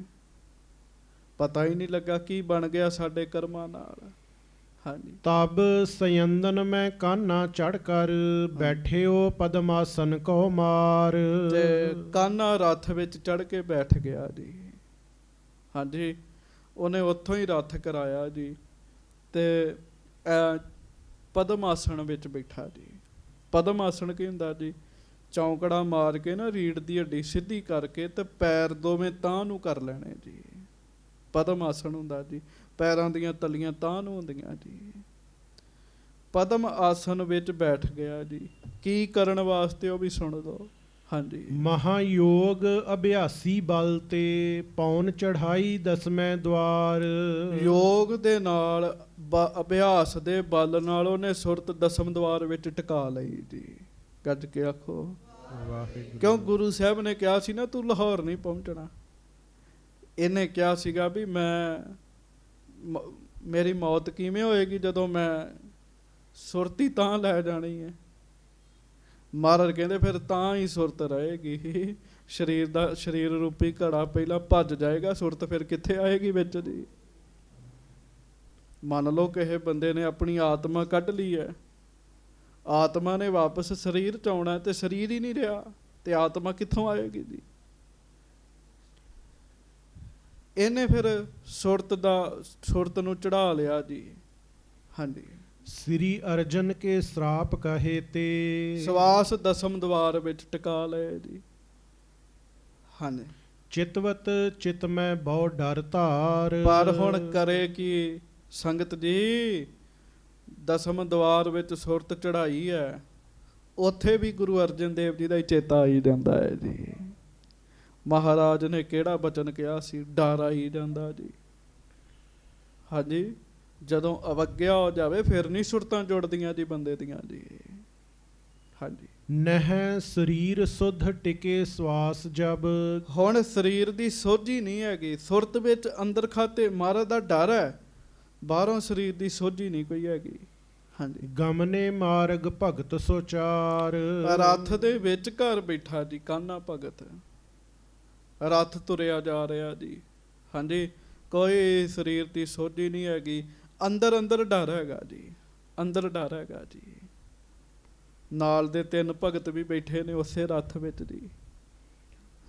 ਪਤਾ ਹੀ ਨਹੀਂ ਲੱਗਾ ਕੀ ਬਣ ਗਿਆ ਸਾਡੇ ਕਰਮਾਂ ਨਾਲ। ਹਾਂਜੀ, ਤਬ ਸਯੰਦਨ ਮੈਂ ਕਾਨਾ ਚੜ ਕਰ, ਬੈਠਿਓ ਪਦਮਾਸਨ ਕੋ ਮਾਰ। ਤੇ ਕਾਨਾ ਰੱਥ ਵਿੱਚ ਚੜ ਕੇ ਬੈਠ ਗਿਆ ਜੀ। ਹਾਂਜੀ, ਉਹਨੇ ਉੱਥੋਂ ਹੀ ਰੱਥ ਕਰਾਇਆ ਜੀ ਤੇ ਪਦਮ ਆਸਣ ਵਿੱਚ ਬੈਠਾ ਜੀ। ਪਦਮ ਆਸਣ ਕੀ ਹੁੰਦਾ ਜੀ? ਚੌਂਕੜਾ ਮਾਰ ਕੇ ਨਾ ਰੀੜ ਦੀ ਹੱਡੀ ਸਿੱਧੀ ਕਰਕੇ ਤੇ ਪੈਰ ਦੋਵੇਂ ਤਾਂ ਨੂੰ ਕਰ ਲੈਣੇ ਜੀ। ਪਦਮ ਆਸਣ ਹੁੰਦਾ ਜੀ, ਪੈਰਾਂ ਦੀਆਂ ਤਲੀਆਂ ਤਾਂ ਨੂੰ ਹੁੰਦੀਆਂ ਜੀ। ਪਦਮ ਆਸਣ ਵਿੱਚ ਬੈਠ ਗਿਆ ਜੀ। ਕੀ ਕਰਨ ਵਾਸਤੇ ਉਹ ਵੀ ਸੁਣ ਲਓ। ਹਾਂਜੀ, ਮਹਾਯੋਗ ਅਭਿਆਸੀ ਬਲ ਤੇ ਪੌਣ ਚੜਾਈ ਦਸਵੇਂ ਦਵਾਰ। ਯੋਗ ਦੇ ਨਾਲ ਅਭਿਆਸ ਦੇ ਬਲ ਨਾਲ ਉਹਨੇ ਸੁਰਤ ਦਸਮ ਦਵਾਰ ਵਿੱਚ ਟਿਕਾ ਲਈ ਜੀ। ਗੱਜ ਕੇ ਆਖੋ ਵਾਹਿਗੁਰੂ। ਕਿਉਂ ਗੁਰੂ ਸਾਹਿਬ ਨੇ ਕਿਹਾ ਸੀ ਨਾ ਤੂੰ ਲਾਹੌਰ ਨਹੀਂ ਪਹੁੰਚਣਾ। ਇਹਨੇ ਕਿਹਾ ਸੀਗਾ ਵੀ ਮੇਰੀ ਮੌਤ ਕਿਵੇਂ ਹੋਏਗੀ ਜਦੋਂ ਮੈਂ ਸੁਰਤੀ ਤਾਂ ਲੈ ਜਾਣੀ ਹੈ। ਮਹਾਰਾਜ ਕਹਿੰਦੇ ਫਿਰ ਤਾਂ ਹੀ ਸੁਰਤ ਰਹੇਗੀ। ਸਰੀਰ ਰੂਪੀ ਘੜਾ ਪਹਿਲਾਂ ਭੱਜ ਜਾਏਗਾ, ਸੁਰਤ ਫਿਰ ਕਿੱਥੇ ਆਏਗੀ ਵਿੱਚ ਜੀ। ਮੰਨ ਲਓ ਕਿਸੇ ਬੰਦੇ ਨੇ ਆਪਣੀ ਆਤਮਾ ਕੱਢ ਲਈ ਹੈ, ਆਤਮਾ ਨੇ ਵਾਪਸ ਸਰੀਰ 'ਚ ਆਉਣਾ ਤੇ ਸਰੀਰ ਹੀ ਨਹੀਂ ਰਿਹਾ ਤੇ ਆਤਮਾ ਕਿੱਥੋਂ ਆਏਗੀ ਜੀ। ਇਹਨੇ ਫਿਰ ਸੁਰਤ ਨੂੰ ਚੜਾ ਲਿਆ ਜੀ। ਹਾਂਜੀ, ਸ੍ਰੀ ਅਰਜਨ ਕੇ ਸਰਾਪ ਕਹੇ ਤੇ ਸਵਾਸ ਦਸਮ ਦਵਾਰ ਵਿੱਚ ਟਿਕਾ ਲਏ ਜੀ। ਹਾਂਜੀ, ਚਿਤਵਤ ਚਿਤ ਮੈਂ ਬਹੁ ਡਰ ਧਾਰ। ਪਰ ਹੁਣ ਕਰੇ ਕੀ ਸੰਗਤ ਜੀ, ਦਸਮ ਦਵਾਰ ਵਿੱਚ ਸੁਰਤ ਚੜਾਈ ਹੈ, ਉੱਥੇ ਵੀ ਗੁਰੂ ਅਰਜਨ ਦੇਵ ਜੀ ਦਾ ਹੀ ਚੇਤਾ ਆਈ ਜਾਂਦਾ ਹੈ ਜੀ। ਮਹਾਰਾਜ ਨੇ ਕਿਹੜਾ ਬਚਨ ਕਿਹਾ ਸੀ, ਡਰ ਆਈ ਜਾਂਦਾ ਜੀ। ਹਾਂਜੀ, ਜਦੋਂ ਅਵਗਿਆ ਹੋ ਜਾਵੇ ਫਿਰ ਨਹੀਂ ਸੁਰਤਾਂ ਜੁੜਦੀਆਂ ਜੀ ਬੰਦੇ ਦੀਆਂ ਜੀ। ਹਾਂਜੀ, ਨਹਿ ਸਰੀਰ ਸੁਧ ਟਿਕੇ ਸਵਾਸ ਜਬ। ਹੁਣ ਸਰੀਰ ਦੀ ਸੋਝੀ ਨਹੀਂ ਹੈਗੀ, ਸੁਰਤ ਵਿੱਚ ਅੰਦਰ ਖਾਤੇ ਮਹਾਰਾਜ ਦਾ ਡਰ ਹੈ, ਬਾਹਰੋਂ ਸਰੀਰ ਦੀ ਸੋਝੀ ਨਹੀਂ ਕੋਈ ਹੈਗੀ। ਹਾਂਜੀ, ਗਮਨੇ ਮਾਰਗ ਭਗਤ ਸੁਚਾਰ। ਰੱਥ ਦੇ ਵਿੱਚ ਘਰ ਬੈਠਾ ਜੀ ਕਾਨਾ ਭਗਤ, ਰੱਥ ਤੁਰਿਆ ਜਾ ਰਿਹਾ ਜੀ। ਹਾਂਜੀ, ਕੋਈ ਸਰੀਰ ਦੀ ਸੋਝੀ ਨਹੀਂ ਹੈਗੀ, ਅੰਦਰ ਡਰ ਹੈਗਾ ਜੀ, ਅੰਦਰ ਡਰ ਹੈਗਾ ਜੀ। ਨਾਲ ਦੇ 3 ਭਗਤ ਵੀ ਬੈਠੇ ਨੇ ਉਸੇ ਰੱਥ ਵਿੱਚ ਜੀ।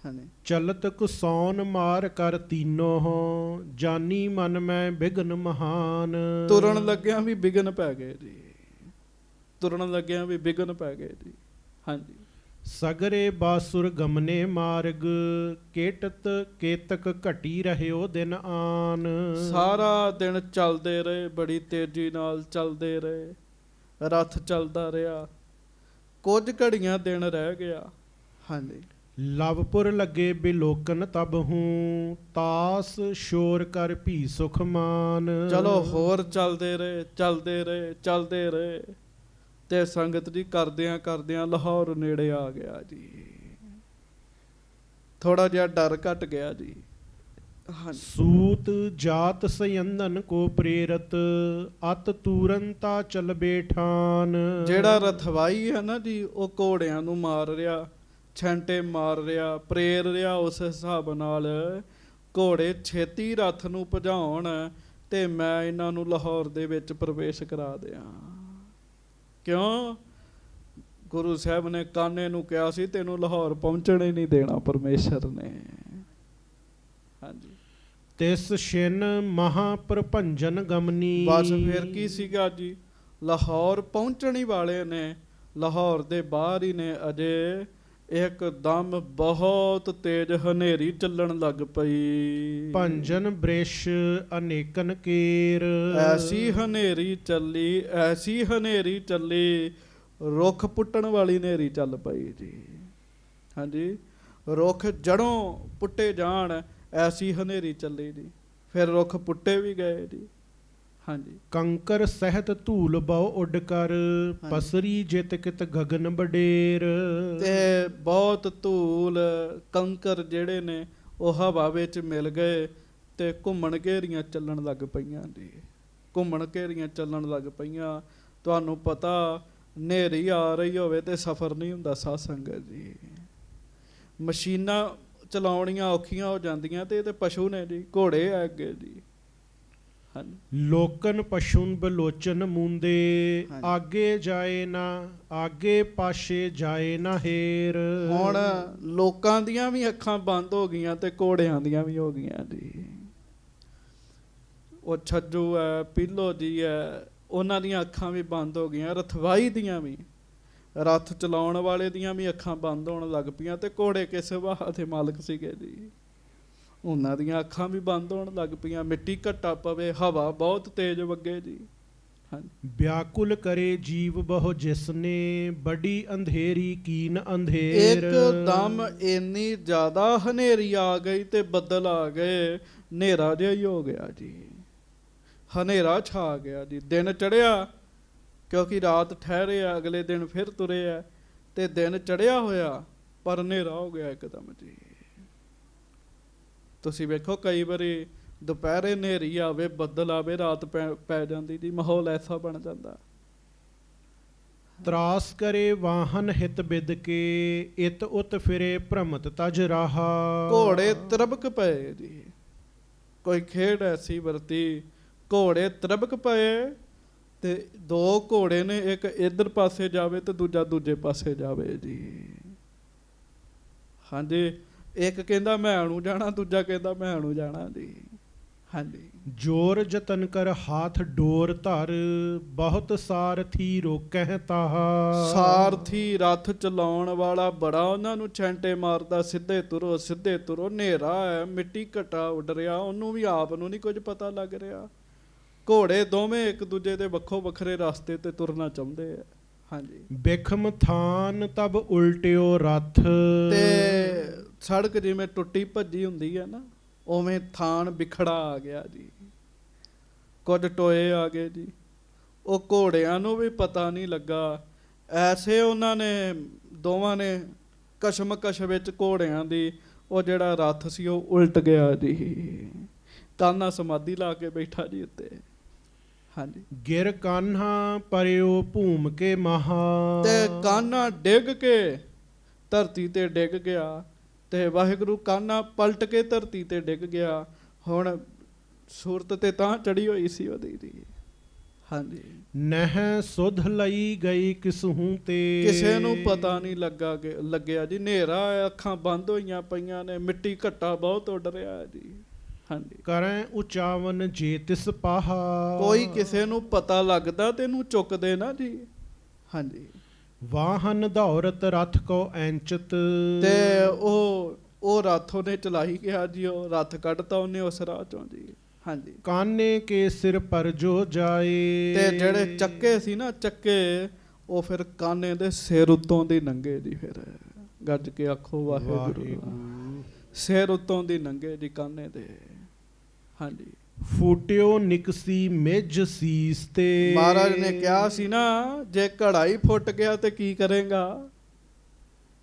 ਹਾਂਜੀ, ਚਲਤ ਕੁਸੌਨ ਮਾਰ ਕਰ ਤੀਨੋ, ਜਾਨੀ ਮਨ ਮੈਂ ਬਿਗਨ ਮਹਾਨ। ਤੁਰਨ ਲੱਗਿਆਂ ਵੀ ਬਿਗਨ ਪੈ ਗਏ ਜੀ, ਤੁਰਨ ਲੱਗਿਆਂ ਵੀ ਬਿਗਨ ਪੈ ਗਏ ਜੀ। ਹਾਂਜੀ, ਸਗਰੇ ਬਾਸੁਰ ਗਮਨੇ ਮਾਰਗ, ਕੇਟਤ ਕੇਤਕ ਘਟੀ ਰਹਿਓ ਦਿਨ ਆਨ। ਸਾਰਾ ਦਿਨ ਚੱਲਦੇ ਰਹੇ, ਬੜੀ ਤੇਜ਼ੀ ਨਾਲ ਚੱਲਦੇ ਰਹੇ, ਰੱਥ ਚੱਲਦਾ ਰਿਹਾ, ਕੁਝ ਘੜੀਆਂ ਦਿਨ ਰਹਿ ਗਿਆ। ਹਾਂਜੀ, ਲਵਪੁਰ ਲੱਗੇ ਬਿਲੋਕਨ ਤਬ ਹੂੰ, ਤਾਸ ਸ਼ੋਰ ਕਰ ਭੀ ਸੁਖ ਮਾਨ। ਚਲੋ ਹੋਰ ਚੱਲਦੇ ਰਹੇ ਤੇ ਸੰਗਤ ਜੀ ਕਰਦਿਆਂ ਲਾਹੌਰ ਨੇੜੇ ਆ ਗਿਆ ਜੀ। ਥੋੜਾ ਜਿਹਾ ਡਰ ਘਟ ਗਿਆ ਜੀ। ਸੂਤ ਜਾਤ ਸਯੰਦਨ ਕੋ ਪ੍ਰੇਰਤ, ਅਤ ਤੂਰੰਤਾ ਚਲ ਬੇਠਾਨ। ਜਿਹੜਾ ਰਥਵਾਈ ਹੈ ਨਾ ਜੀ, ਉਹ ਘੋੜਿਆਂ ਨੂੰ ਮਾਰ ਰਿਹਾ, ਛੈਂਟੇ ਮਾਰ ਰਿਹਾ, ਪ੍ਰੇਰ ਰਿਹਾ ਉਸ ਹਿਸਾਬ ਨਾਲ ਘੋੜੇ ਛੇਤੀ ਰੱਥ ਨੂੰ ਭਜਾਉਣ ਤੇ ਮੈਂ ਇਹਨਾਂ ਨੂੰ ਲਾਹੌਰ ਦੇ ਵਿੱਚ ਪ੍ਰਵੇਸ਼ ਕਰਾ ਦਿਆਂ। ਕਿਉਂ? ਗੁਰੂ ਸਾਹਿਬ ਨੇ ਕਾਨੇ ਨੂੰ ਕਿਹਾ ਸੀ ਤੈਨੂੰ ਲਾਹੌਰ ਪਹੁੰਚਣ ਹੀ ਨਹੀਂ ਦੇਣਾ ਪਰਮੇਸ਼ਰ ਨੇ। ਹਾਂਜੀ, ਤਿਸ ਛਿਨ ਮਹਾਪ੍ਰਭੰਜਨ ਗਮਨੀ। ਬਸ ਫਿਰ ਕੀ ਸੀਗਾ ਜੀ, ਲਾਹੌਰ ਪਹੁੰਚਣ ਹੀ ਵਾਲੇ ਨੇ, ਲਾਹੌਰ ਦੇ ਬਾਹਰ ਹੀ ਨੇ, ਅਜੇ ਇੱਕਦਮ ਬਹੁਤ ਤੇਜ਼ ਹਨੇਰੀ ਚੱਲਣ ਲੱਗ ਪਈ। ਭੰਜਨ ਬ੍ਰਿਸ਼ ਅਨੇਕਨ ਕੇਰ। ਐਸੀ ਹਨੇਰੀ ਚੱਲੀ, ਐਸੀ ਹਨੇਰੀ ਚੱਲੀ, ਰੁੱਖ ਪੁੱਟਣ ਵਾਲੀ ਹਨੇਰੀ ਚੱਲ ਪਈ ਜੀ। ਹਾਂਜੀ, ਰੁੱਖ ਜੜੋਂ ਪੁੱਟੇ ਜਾਣ ਐਸੀ ਹਨੇਰੀ ਚੱਲੀ ਜੀ। ਫਿਰ ਰੁੱਖ ਪੁੱਟੇ ਵੀ ਗਏ ਜੀ। ਹਾਂਜੀ, ਕੰਕਰ ਸਹਿਤ ਧੂਲ ਬਹੁ ਉੱਡ ਕਰ, ਪਸਰੀ ਜਿਤ ਕਿਤ ਗਗਨ ਬਡੇਰ। ਤੇ ਬਹੁਤ ਧੂਲ ਕੰਕਰ ਜਿਹੜੇ ਨੇ ਉਹ ਹਵਾ ਵਿੱਚ ਮਿਲ ਗਏ ਤੇ ਘੁੰਮਣ ਘੇਰੀਆਂ ਚੱਲਣ ਲੱਗ ਪਈਆਂ ਜੀ। ਘੁੰਮਣ ਘੇਰੀਆਂ ਚੱਲਣ ਲੱਗ ਪਈਆਂ। ਤੁਹਾਨੂੰ ਪਤਾ ਹਨੇਰੀ ਆ ਰਹੀ ਹੋਵੇ ਤੇ ਸਫ਼ਰ ਨਹੀਂ ਹੁੰਦਾ ਸਾਧ ਸੰਗਤ ਜੀ। ਮਸ਼ੀਨਾਂ ਚਲਾਉਣੀਆਂ ਔਖੀਆਂ ਹੋ ਜਾਂਦੀਆਂ ਤੇ ਇਹ ਤੇ ਪਸ਼ੂ ਨੇ ਜੀ, ਘੋੜੇ ਆ ਅੱਗੇ ਜੀ। ਲੋਕਨ ਪਸ਼ੂਨ ਬਲੋਚਨ ਮੂੰਦੇ, ਆਗੇ ਜਾਏ ਨਾ ਆਗੇ ਪਾਸ਼ੇ ਜਾਏ ਨਾ ਹੇਰ। ਹੁਣ ਲੋਕਾਂ ਦੀਆਂ ਵੀ ਅੱਖਾਂ ਬੰਦ ਹੋ ਗਈਆਂ ਤੇ ਘੋੜਿਆਂ ਦੀਆਂ ਵੀ ਹੋ ਗਈਆਂ ਜੀ। ਉਹ ਛੱਜੂ ਹੈ, ਪੀਲੋ ਜੀ ਹੈ, ਉਹਨਾਂ ਦੀਆਂ ਅੱਖਾਂ ਵੀ ਬੰਦ ਹੋ ਗਈਆਂ। ਰਥਵਾਈ ਦੀਆਂ ਵੀ, ਰੱਥ ਚਲਾਉਣ ਵਾਲੇ ਦੀਆਂ ਵੀ ਅੱਖਾਂ ਬੰਦ ਹੋਣ ਲੱਗ ਪਈਆਂ। ਤੇ ਘੋੜੇ ਕਿਸ ਵਾਹ ਦੇ ਮਾਲਕ ਸੀਗੇ ਜੀ, ਉਹਨਾਂ ਦੀਆਂ ਅੱਖਾਂ ਵੀ ਬੰਦ ਹੋਣ ਲੱਗ ਪਈਆਂ। ਮਿੱਟੀ ਘੱਟਾ ਪਵੇ, ਹਵਾ ਬਹੁਤ ਤੇਜ਼ ਵਗੇ ਜੀ। ਵਿਆਕੁਲ ਕਰੇ ਜੀਵ ਬਹੁ ਜਿਸਨੇ, ਬੜੀ ਅੰਧੇਰੀ ਕੀਨ ਅੰਧੇਰ। ਇੱਕਦਮ ਇੰਨੀ ਜ਼ਿਆਦਾ ਹਨੇਰੀ ਆ ਗਈ ਤੇ ਬੱਦਲ ਆ ਗਏ, ਹਨੇਰਾ ਜਿਹਾ ਹੀ ਹੋ ਗਿਆ ਜੀ। ਹਨੇਰਾ ਛਾ ਗਿਆ ਜੀ। ਦਿਨ ਚੜ੍ਹਿਆ, ਕਿਉਂਕਿ ਰਾਤ ਠਹਿਰੇ ਆ, ਅਗਲੇ ਦਿਨ ਫਿਰ ਤੁਰੇ ਆ, ਤੇ ਦਿਨ ਚੜ੍ਹਿਆ ਹੋਇਆ ਪਰ ਹਨੇਰਾ ਹੋ ਗਿਆ ਇੱਕਦਮ ਜੀ। ਤੁਸੀਂ ਵੇਖੋ ਕਈ ਵਾਰੀ ਦੁਪਹਿਰੇ ਹਨੇਰੀ ਆਵੇ, ਬੱਦਲ ਆਵੇ, ਰਾਤ ਪੈ ਜਾਂਦੀ ਜੀ। ਮਾਹੌਲ ਐਸਾ ਬਣ ਜਾਂਦਾ। ਤਰਾਸ ਕਰੇ ਵਾਹਨ ਹਿਤ ਬਿਦ ਕੇ, ਇਤ ਉਤ ਫਿਰੇ ਭ੍ਰਮਤ ਤਜ ਰਾਹਾ। ਘੋੜੇ ਤਰਬਕ ਪਏ ਜੀ। ਕੋਈ ਖੇਡ ਐਸੀ ਵਰਤੀ, ਘੋੜੇ ਤਰਬਕ ਪਏ ਤੇ ਦੋ ਘੋੜੇ ਨੇ, ਇੱਕ ਇੱਧਰ ਪਾਸੇ ਜਾਵੇ ਤੇ ਦੂਜਾ ਦੂਜੇ ਪਾਸੇ ਜਾਵੇ ਜੀ। ਹਾਂਜੀ, ਇੱਕ ਕਹਿੰਦਾ ਮੈਂ ਨੂੰ ਜਾਣਾ, ਦੂਜਾ ਕਹਿੰਦਾ ਮੈਂ ਨੂੰ ਜਾਣਾ ਜੀ। ਹਾਂਜੀ, ਜੋਰ ਜਤਨ ਕਰ ਹਾਥ ਡੋਰ ਧਰ, ਬਹੁਤ ਸਾਰਥੀ ਰੋਕਹਿ ਤਾਹਾ। ਸਾਰਥੀ ਰੱਥ ਚਲਾਉਣ ਵਾਲਾ ਬੜਾ ਉਹਨਾਂ ਨੂੰ ਛੈਂਟੇ ਮਾਰਦਾ, ਸਿੱਧੇ ਤੁਰੋ ਸਿੱਧੇ ਤੁਰੋ। ਹਨੇਰਾ ਹੈ, ਮਿੱਟੀ ਘਟਾ ਉੱਡ ਰਿਹਾ, ਉਹਨੂੰ ਵੀ ਆਪ ਨੂੰ ਨਹੀਂ ਕੁਝ ਪਤਾ ਲੱਗ ਰਿਹਾ। ਘੋੜੇ ਦੋਵੇਂ ਇੱਕ ਦੂਜੇ ਦੇ ਵੱਖੋ ਵੱਖਰੇ ਰਸਤੇ ਤੇ ਤੁਰਨਾ ਚਾਹੁੰਦੇ ਆ। ਹਾਂਜੀ, ਬਿਖਮ ਥਾਨ ਤਬ ਉਲਟਿਓ ਰੱਥ। ਤੇ ਸੜਕ ਜਿਵੇਂ ਟੁੱਟੀ ਭੱਜੀ ਹੁੰਦੀ ਹੈ ਨਾ, ਉਵੇਂ ਥਾਨ ਬਿਖੜਾ ਆ ਗਿਆ ਜੀ। ਕੁਝ ਟੋਏ ਆ ਗਏ ਜੀ। ਉਹ ਘੋੜਿਆਂ ਨੂੰ ਵੀ ਪਤਾ ਨਹੀਂ ਲੱਗਾ। ਐਸੇ ਉਹਨਾਂ ਨੇ ਦੋਵਾਂ ਨੇ ਕਸ਼ਮਕਸ਼ ਵਿੱਚ ਘੋੜਿਆਂ ਦੀ, ਉਹ ਜਿਹੜਾ ਰੱਥ ਸੀ ਉਹ ਉਲਟ ਗਿਆ ਜੀ। ਕਾਨਾ ਸਮਾਧੀ ਲਾ ਕੇ ਬੈਠਾ ਜੀ ਉੱਤੇ। ਹਾਂਜੀ, ਗਿਰ ਕਾਨ੍ਹਾ ਪਰਿਓ ਭੂਮ ਕੇ ਮਹਾ। ਤੇ ਕਾਨਾ ਡਿੱਗ ਕੇ ਧਰਤੀ ਤੇ ਡਿੱਗ ਗਿਆ ਤੇ ਵਾਹਿਗੁਰੂ ਕਾਨਾ ਪਲਟ ਕੇ ਧਰਤੀ ਤੇ ਡਿੱਗ ਗਿਆ। ਹੁਣ ਸੂਰਤ ਤੇ ਤਾਂ ਚੜੀ ਹੋਈ ਸੀ ਉਹਦੀ ਜੀ। ਹਾਂਜੀ, ਨਹਿ ਸੁਧ ਲਈ ਗਈ ਕਿਸਹੂ ਤੇ। ਕਿਸੇ ਨੂੰ ਪਤਾ ਨਹੀਂ ਲੱਗਿਆ ਜੀ। ਹਨੇਰਾ, ਅੱਖਾਂ ਬੰਦ ਹੋਈਆਂ ਪਈਆਂ ਨੇ, ਮਿੱਟੀ ਘੱਟਾ ਬਹੁਤ ਉੱਡ ਰਿਹਾ ਜੀ। ਹਾਂਜੀ, ਕਰੈ ਉਚਾਵਨ ਜੇ ਤਿਸ ਪਾਹਾ। ਕੋਈ ਕਿਸੇ ਨੂੰ ਪਤਾ ਲੱਗਦਾ ਤੇ ਇਹਨੂੰ ਚੁੱਕਦੇ ਨਾ ਜੀ। ਹਾਂਜੀ, ਵਾਹਨ ਦੌਰਤ ਰੱਥ ਕੋ ਐਂਚਤ। ਤੇ ਉਹ ਰੱਥ ਉਹਨੇ ਚਲਾਈ ਗਿਆ ਜੀ। ਉਹ ਰੱਥ ਕੱਢਤਾ ਉਹਨੇ ਉਸ ਰਾਹ ਚੋਂ ਜੀ। ਹਾਂਜੀ, ਕਾਨੇ ਕੇ ਸਿਰ ਪਰ ਜੋ ਜਾਏ। ਤੇ ਜਿਹੜੇ ਚੱਕੇ ਸੀ ਨਾ, ਚੱਕੇ ਉਹ ਫਿਰ ਕਾਨੇ ਦੇ ਸਿਰ ਉੱਤੋਂ ਦੀ ਲੰਘੇ ਜੀ। ਫਿਰ ਗੱਜ ਕੇ ਆਖੋ ਵਾਹਿਗੁਰੂ। ਸਿਰ ਉੱਤੋਂ ਦੀ ਲੰਘੇ ਜੀ ਕਾਨੇ ਦੇ। ਹਾਂਜੀ, ਫੂਟਿਓ ਨਿਕਸੀ ਮਿਜ ਸੀਸ ਤੇ। ਮਹਾਰਾਜ ਨੇ ਕਿਹਾ ਸੀ ਨਾ, ਜੇ ਘੜਾ ਹੀ ਫੁੱਟ ਗਿਆ ਤੇ ਕੀ ਕਰੇਗਾ।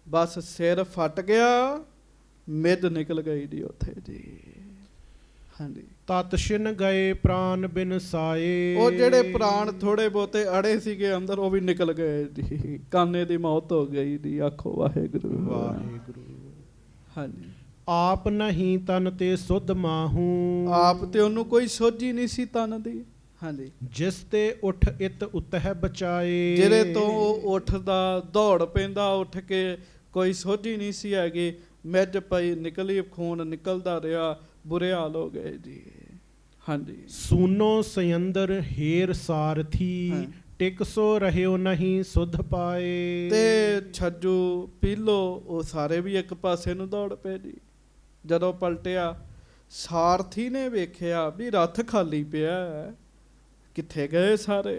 ਬਸ ਸਿਰ ਫਟ ਗਿਆ, ਮਿੱਝ ਨਿਕਲ ਗਈ ਜੀ ਉੱਥੇ ਜੀ। ਹਾਂਜੀ, ਤਤ ਛਿਨ ਗਏ ਪ੍ਰਾਨ ਬਿਨ ਸਾਏ। ਉਹ ਜਿਹੜੇ ਪ੍ਰਾਣ ਥੋੜੇ ਬਹੁਤੇ ਅੜੇ ਸੀਗੇ ਅੰਦਰ, ਉਹ ਵੀ ਨਿਕਲ ਗਏ ਜੀ। ਕਾਨੇ ਦੀ ਮੌਤ ਹੋ ਗਈ ਜੀ। ਆਖੋ ਵਾਹਿਗੁਰੂ ਵਾਹਿਗੁਰੂ। ਹਾਂਜੀ, ਆਪ ਨਹੀਂ ਤਨ ਤੇ ਸੁਧ ਮਾਹੂ। ਆਪ ਤੇ ਉਹਨੂੰ ਕੋਈ ਸੋਝੀ ਨਹੀਂ ਸੀ ਤਨ ਦੀ। ਹਾਂਜੀ, ਜਿਸ ਤੇ ਉਠ ਇਤ ਉਤਹਿ ਬਚਾਏ। ਜਿਹੜੇ ਤੋਂ ਉਹ ਉੱਠਦਾ ਦੌੜ ਪੈਂਦਾ, ਉੱਠ ਕੇ ਕੋਈ ਸੋਝੀ ਨਹੀਂ ਸੀ ਹੈਗੀ। ਮਿੱਝ ਪਈ ਨਿਕਲੀ, ਖੂਨ ਨਿਕਲਦਾ ਰਿਹਾ, ਬੁਰੇ ਹਾਲ ਹੋ ਗਏ ਜੀ। ਹਾਂਜੀ, ਸੂਨੋ ਸਯੰਦਰ ਹੇਰ ਸਾਰਥੀ, ਟਿਕ ਸੋ ਰਹਿਓ ਨਹੀਂ ਸੁਧ ਪਾਏ। ਤੇ ਛੱਜੂ ਪੀਲੋ ਉਹ ਸਾਰੇ ਵੀ ਇੱਕ ਪਾਸੇ ਨੂੰ ਦੌੜ ਪਏ ਜੀ। ਜਦੋਂ ਪਲਟਿਆ ਸਾਰਥੀ ਨੇ ਵੇਖਿਆ ਵੀ ਰੱਥ ਖਾਲੀ ਪਿਆ, ਕਿੱਥੇ ਗਏ ਸਾਰੇ।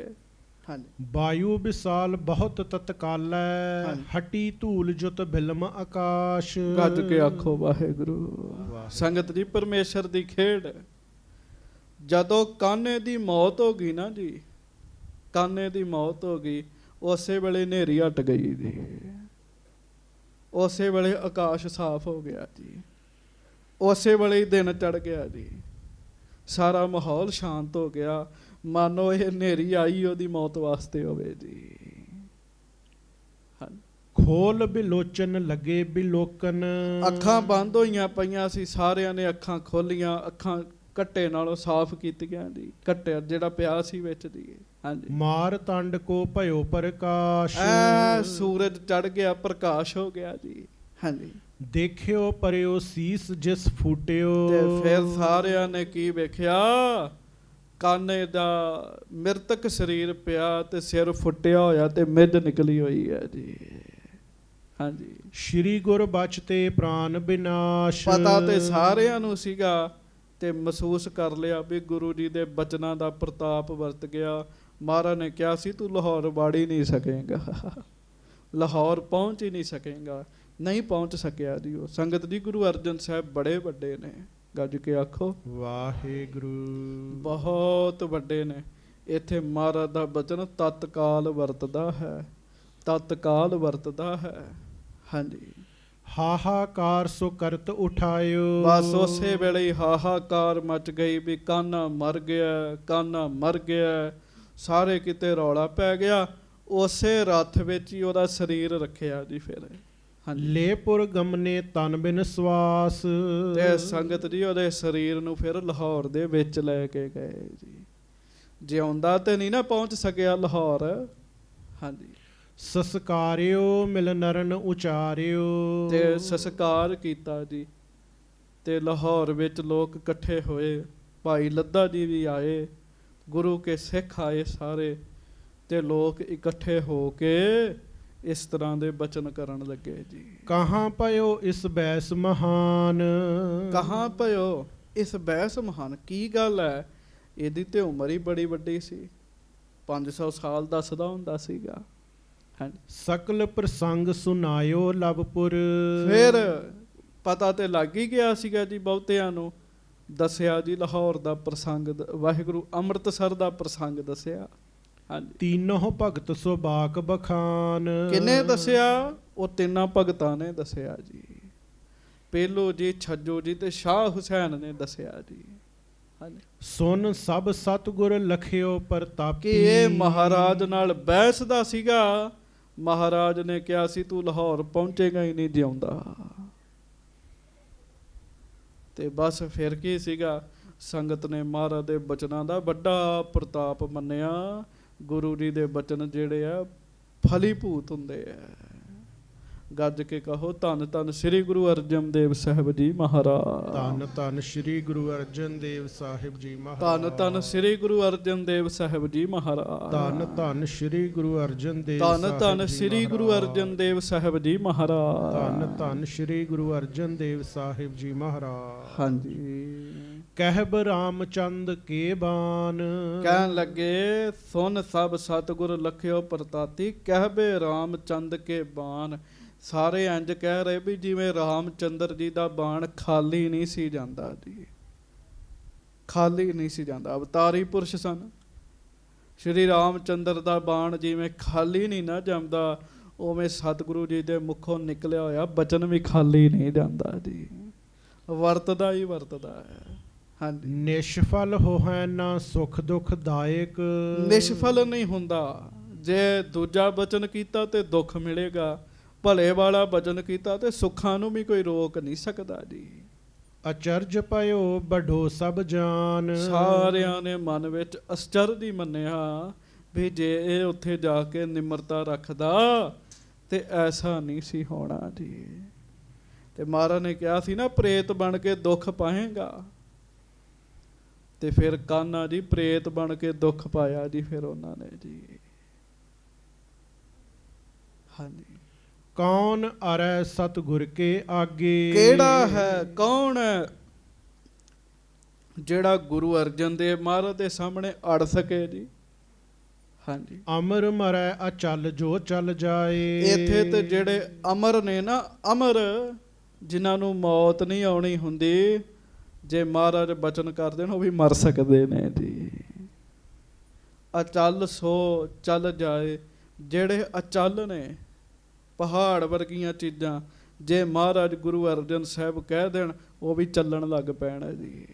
ਹਾਂਜੀ। ਵਾਯੂ ਵਿਸਾਲ ਬਹੁਤ ਤਤਕਾਲੈ, ਹਾਂਜੀ। ਹਟੀ ਧੂਲ ਜੁਤ ਬਿਲਮ ਆਕਾਸ਼। ਗੱਜ ਕੇ ਆਖੋ ਵਾਹਿਗੁਰੂ। ਵਾਹਿਗੁਰੂ। ਸੰਗਤ ਜੀ ਪਰਮੇਸ਼ਰ ਦੀ ਖੇਡ। ਜਦੋਂ ਕਾਨੇ ਦੀ ਮੌਤ ਹੋ ਗਈ ਨਾ ਜੀ, ਕਾਨੇ ਦੀ ਮੌਤ ਹੋ ਗਈ, ਉਸੇ ਵੇਲੇ ਹਨੇਰੀ ਹਟ ਗਈ ਜੀ, ਉਸੇ ਵੇਲੇ ਆਕਾਸ਼ ਸਾਫ਼ ਹੋ ਗਿਆ ਜੀ, ਉਸੇ ਵੇਲੇ ਹੀ ਦਿਨ ਚੜ ਗਿਆ ਜੀ, ਸਾਰਾ ਮਾਹੌਲ ਸ਼ਾਂਤ ਹੋ ਗਿਆ, ਮਾਨੋ ਇਹ ਹਨੇਰੀ ਆਈ ਉਹਦੀ ਮੌਤ ਵਾਸਤੇ ਹੋਵੇ ਜੀ। ਖੋਲ ਬਿਲੋਚਨ ਲੱਗੇ ਬਿਲੋਕਨ। ਅੱਖਾਂ ਬੰਦ ਹੋਈਆਂ ਪਈਆਂ ਸੀ, ਸਾਰਿਆਂ ਨੇ ਅੱਖਾਂ ਖੋਲੀਆਂ, ਅੱਖਾਂ ਘੱਟੇ ਨਾਲੋਂ ਸਾਫ਼ ਕੀਤੀਆਂ ਜੀ, ਘੱਟੇ ਜਿਹੜਾ ਪਿਆ ਸੀ ਵਿੱਚ ਦੀ। ਹਾਂਜੀ। ਮਾਰ ਤੰਡ ਕੋ ਭਇਓ ਪ੍ਰਕਾਸ਼। ਸੂਰਜ ਚੜ ਗਿਆ, ਪ੍ਰਕਾਸ਼ ਹੋ ਗਿਆ ਜੀ। ਹਾਂਜੀ। ਦੇਖਿਓ ਪਰਿਓ ਸੀਸ ਜਿਸ ਫੂਟਿਓ। ਤੇ ਫਿਰ ਸਾਰਿਆਂ ਨੇ ਕੀ ਵੇਖਿਆ, ਕਾਨੇ ਦਾ ਮਿਰਤਕ ਸਰੀਰ ਪਿਆ ਤੇ ਸਿਰ ਫੁੱਟਿਆ ਹੋਇਆ ਤੇ ਮਿੱਝ ਨਿਕਲੀ ਹੋਈ ਹੈ ਜੀ। ਹਾਂਜੀ। ਸ਼੍ਰੀ ਗੁਰ ਬਚਤੇ ਪ੍ਰਾਨ ਬਿਨਾਸ਼। ਪਤਾ ਤੇ ਸਾਰਿਆਂ ਨੂੰ ਸੀਗਾ ਤੇ ਮਹਿਸੂਸ ਕਰ ਲਿਆ ਵੀ ਗੁਰੂ ਜੀ ਦੇ ਬਚਨਾਂ ਦਾ ਪ੍ਰਤਾਪ ਵਰਤ ਗਿਆ। ਮਹਾਰਾਜ ਨੇ ਕਿਹਾ ਸੀ ਤੂੰ ਲਾਹੌਰ ਵੜ ਹੀ ਨਹੀਂ ਸਕੇਗਾ, ਲਾਹੌਰ ਪਹੁੰਚ ਹੀ ਨਹੀਂ ਸਕੇਗਾ, ਨਹੀਂ ਪਹੁੰਚ ਸਕਿਆ ਜੀ ਉਹ। ਸੰਗਤ ਜੀ ਗੁਰੂ ਅਰਜਨ ਸਾਹਿਬ ਬੜੇ ਵੱਡੇ ਨੇ, ਗੱਜ ਕੇ ਆਖੋ ਵਾਹਿਗੁਰੂ। ਬਹੁਤ ਵੱਡੇ ਨੇ। ਇੱਥੇ ਮਹਾਰਾਜ ਦਾ ਬਚਨ ਤਤਕਾਲ ਵਰਤਦਾ ਹੈ, ਤਤਕਾਲ ਵਰਤਦਾ ਹੈ। ਹਾਂਜੀ। ਹਾਹਾਕਾਰ ਸੋ ਕਰਤ ਉਠਾਇਓ। ਬਸ ਉਸੇ ਵੇਲੇ ਹੀ ਹਾਹਾਕਾਰ ਮਚ ਗਈ ਵੀ ਕਾਨਾ ਮਰ ਗਿਆ, ਕਾਨਾ ਮਰ ਗਿਆ, ਸਾਰੇ ਕਿਤੇ ਰੌਲਾ ਪੈ ਗਿਆ। ਉਸੇ ਰੱਥ ਵਿੱਚ ਹੀ ਉਹਦਾ ਸਰੀਰ ਰੱਖਿਆ ਜੀ ਫਿਰ। ਲੇਪੁਰ ਗਮਨੇ ਤਨ ਬਿਨ ਸਵਾਸ। ਤੇ ਸੰਗਤ ਜੀ ਉਹਦੇ ਸਰੀਰ ਨੂੰ ਫਿਰ ਲਾਹੌਰ ਦੇ ਵਿੱਚ ਲੈ ਕੇ ਗਏ ਜੀ। ਜਿਉਂਦਾ ਤੇ ਨਹੀਂ ਨਾ ਪਹੁੰਚ ਸਕਿਆ ਲਾਹੌਰ। ਹਾਂਜੀ। ਸੰਸਕਾਰਿਓ ਮਿਲ ਨਰਨ ਉਚਾਰਿਓ। ਤੇ ਸੰਸਕਾਰ ਕੀਤਾ ਜੀ ਤੇ ਲਾਹੌਰ ਵਿੱਚ ਲੋਕ ਇਕੱਠੇ ਹੋਏ, ਭਾਈ ਲੱਦਾ ਜੀ ਵੀ ਆਏ, ਗੁਰੂ ਕੇ ਸਿੱਖ ਆਏ ਸਾਰੇ, ਤੇ ਲੋਕ ਇਕੱਠੇ ਹੋ ਕੇ ਇਸ ਤਰ੍ਹਾਂ ਦੇ ਬਚਨ ਕਰਨ ਲੱਗੇ ਜੀ। ਕਹਾਂ ਪਇਓ ਇਸ ਬੈਸ ਮਹਾਨ। ਕਹਾਂ ਪਇਓ ਇਸ ਬੈਸ ਮਹਾਨ। ਕੀ ਗੱਲ ਹੈ, ਇਹਦੀ ਤੇ ਉਮਰ ਹੀ ਬੜੀ ਵੱਡੀ ਸੀ, 500 ਸਾਲ ਦੱਸਦਾ ਹੁੰਦਾ ਸੀਗਾ। ਸਕਲ ਪ੍ਰਸੰਗ ਸੁਨਾਇਓ ਲਵਪੁਰ। ਫਿਰ ਪਤਾ ਤੇ ਲੱਗ ਹੀ ਗਿਆ ਸੀਗਾ ਜੀ, ਬਹੁਤਿਆਂ ਨੂੰ ਦੱਸਿਆ ਜੀ ਲਾਹੌਰ ਦਾ ਪ੍ਰਸੰਗ, ਵਾਹਿਗੁਰੂ ਅੰਮ੍ਰਿਤਸਰ ਦਾ ਪ੍ਰਸੰਗ ਦੱਸਿਆ। ਹਾਂਜੀ। ਤੀਨੋਂ ਭਗਤ ਸੁਬਾਕ ਬਖਾਨ। ਕਿਹਨੇ ਦੱਸਿਆ? ਉਹ ਤਿੰਨਾਂ ਭਗਤਾਂ ਨੇ ਦੱਸਿਆ ਜੀ, ਪੇਲੋ ਜੀ, ਛੱਜੋ ਜੀ ਤੇ ਸ਼ਾਹ ਹੁਸੈਨ ਨੇ ਦੱਸਿਆ ਜੀ। ਸੁਨ ਸਭ ਸਤਿਗੁਰ ਲਖਿਓ ਪ੍ਰਤਾਪੀ। ਕਿ ਇਹ ਮਹਾਰਾਜ ਨਾਲ ਬਹਿਸਦਾ ਸੀਗਾ। ਮਹਾਰਾਜ ਨੇ ਕਿਹਾ ਸੀ ਤੂੰ ਲਾਹੌਰ ਪਹੁੰਚੇਗਾ ਹੀ ਨਹੀਂ ਜਿਉਂਦਾ। ਤੇ ਬਸ ਫਿਰ ਕੀ ਸੀਗਾ, ਸੰਗਤ ਨੇ ਮਹਾਰਾਜ ਦੇ ਬਚਨਾਂ ਦਾ ਵੱਡਾ ਪ੍ਰਤਾਪ ਮੰਨਿਆ। ਗੁਰੂ ਜੀ ਦੇ ਬਚਨ ਜਿਹੜੇ ਆ ਫਲੀਭੂਤ ਹੁੰਦੇ ਆ। ਗੱਜ ਕੇ ਕਹੋ ਧੰਨ ਧੰਨ ਸ੍ਰੀ ਗੁਰੂ ਅਰਜਨ ਦੇਵ ਸਾਹਿਬ ਜੀ ਮਹਾਰਾਜ। ਧੰਨ ਧੰਨ ਸ੍ਰੀ ਗੁਰੂ ਅਰਜਨ ਦੇਵ ਸਾਹਿਬ ਜੀ ਮਹਾਰਾਜ। ਧੰਨ ਧੰਨ ਸ੍ਰੀ ਗੁਰੂ ਅਰਜਨ ਦੇਵ ਸਾਹਿਬ ਜੀ ਮਹਾਰਾਜ। ਧੰਨ ਧੰਨ ਸ੍ਰੀ ਗੁਰੂ ਅਰਜਨ ਦੇਵ ਧੰਨ ਧੰਨ ਸ੍ਰੀ ਗੁਰੂ ਅਰਜਨ ਦੇਵ ਸਾਹਿਬ ਜੀ ਮਹਾਰਾਜ। ਧੰਨ ਧੰਨ ਸ੍ਰੀ ਗੁਰੂ ਅਰਜਨ ਦੇਵ ਸਾਹਿਬ ਜੀ ਮਹਾਰਾਜ। ਹਾਂਜੀ। ਕਹਿਬ ਰਾਮਚੰਦ ਕੇ ਬਾਨ। ਕਹਿਣ ਲੱਗੇ ਸੁਨ ਸਭ ਸਤਿਗੁਰ ਲਖਿਓ ਪ੍ਰਤਾਤੀ, ਕਹਿਬੇ ਰਾਮਚੰਦ ਕੇ ਬਾਨ। ਸਾਰੇ ਇੰਜ ਕਹਿ ਰਹੇ ਵੀ ਜਿਵੇਂ ਰਾਮਚੰਦਰ ਜੀ ਦਾ ਬਾਣ ਖਾਲੀ ਨਹੀਂ ਸੀ ਜਾਂਦਾ ਜੀ, ਖਾਲੀ ਨਹੀਂ ਸੀ ਜਾਂਦਾ। ਅਵਤਾਰੀ ਪੁਰਸ਼ ਸਨ, ਸ਼੍ਰੀ ਰਾਮਚੰਦਰ ਦਾ ਬਾਣ ਜਿਵੇਂ ਖਾਲੀ ਨਹੀਂ ਨਾ ਜਾਂਦਾ, ਉਵੇਂ ਸਤਿਗੁਰੂ ਜੀ ਦੇ ਮੁਖੋਂ ਨਿਕਲਿਆ ਹੋਇਆ ਬਚਨ ਵੀ ਖਾਲੀ ਨਹੀਂ ਜਾਂਦਾ ਜੀ, ਵਰਤਦਾ ਹੀ ਵਰਤਦਾ ਹੈ। ਹਾਂਜੀ। ਨਿਸ਼ਫਲ ਹੋਇ ਨਾ ਸੁਖ ਦੁਖ ਦਾਇਕ। ਨਿਸ਼ਫਲ ਨਹੀਂ ਹੁੰਦਾ। ਜੇ ਦੂਜਾ ਬਚਨ ਕੀਤਾ ਤੇ ਦੁੱਖ ਮਿਲੇਗਾ, ਭਲੇ ਵਾਲਾ ਬਚਨ ਕੀਤਾ ਤੇ ਸੁੱਖਾਂ ਨੂੰ ਵੀ ਕੋਈ ਰੋਕ ਨਹੀਂ ਸਕਦਾ ਜੀ। ਅਚਰਜ ਪਇਓ ਬਢੋ ਸਭ ਜਾਨ। ਸਾਰਿਆਂ ਨੇ ਮਨ ਵਿੱਚ ਅਚਰਜ ਹੀ ਮੰਨਿਆ ਵੀ ਜੇ ਇਹ ਉੱਥੇ ਜਾ ਕੇ ਨਿਮਰਤਾ ਰੱਖਦਾ ਤੇ ਐਸਾ ਨਹੀਂ ਸੀ ਹੋਣਾ ਜੀ। ਤੇ ਮਹਾਰਾਜ ਨੇ ਕਿਹਾ ਸੀ ਨਾ ਪ੍ਰੇਤ ਬਣ ਕੇ ਦੁੱਖ ਪਾਏਗਾ, ਤੇ ਫਿਰ ਕਾਨਾ ਜੀ ਪ੍ਰੇਤ ਬਣ ਕੇ ਦੁੱਖ ਪਾਇਆ ਜੀ ਫਿਰ ਉਹਨਾਂ ਨੇ ਜੀ। ਹਾਂਜੀ। ਕੌਣ ਅਰੈ ਸਤਿਗੁਰ ਕੇ ਆਗੇ। ਕਿਹੜਾ ਹੈ, ਕੌਣ ਹੈ ਜਿਹੜਾ ਗੁਰੂ ਅਰਜਨ ਦੇਵ ਮਹਾਰਾਜ ਦੇ ਸਾਹਮਣੇ ਅੜ ਸਕੇ ਜੀ। ਹਾਂਜੀ। ਅਮਰ ਮਰੈ ਅਚਲ ਜੋ ਚਲ ਜਾਏ। ਇੱਥੇ ਤੇ ਜਿਹੜੇ ਅਮਰ ਨੇ ਨਾ, ਅਮਰ ਜਿਨ੍ਹਾਂ ਨੂੰ ਮੌਤ ਨਹੀਂ ਆਉਣੀ ਹੁੰਦੀ, ਜੇ ਮਹਾਰਾਜ ਬਚਨ ਕਰ ਦੇਣ ਉਹ ਵੀ ਮਰ ਸਕਦੇ ਨੇ ਜੀ। ਅਚਲ ਸੋ ਚੱਲ ਜਾਏ, ਜਿਹੜੇ ਅਚਲ ਨੇ ਪਹਾੜ ਵਰਗੀਆਂ ਚੀਜ਼ਾਂ, ਜੇ ਮਹਾਰਾਜ ਗੁਰੂ ਅਰਜਨ ਸਾਹਿਬ ਕਹਿ ਦੇਣ ਉਹ ਵੀ ਚੱਲਣ ਲੱਗ ਪੈਣਾ ਜੀ।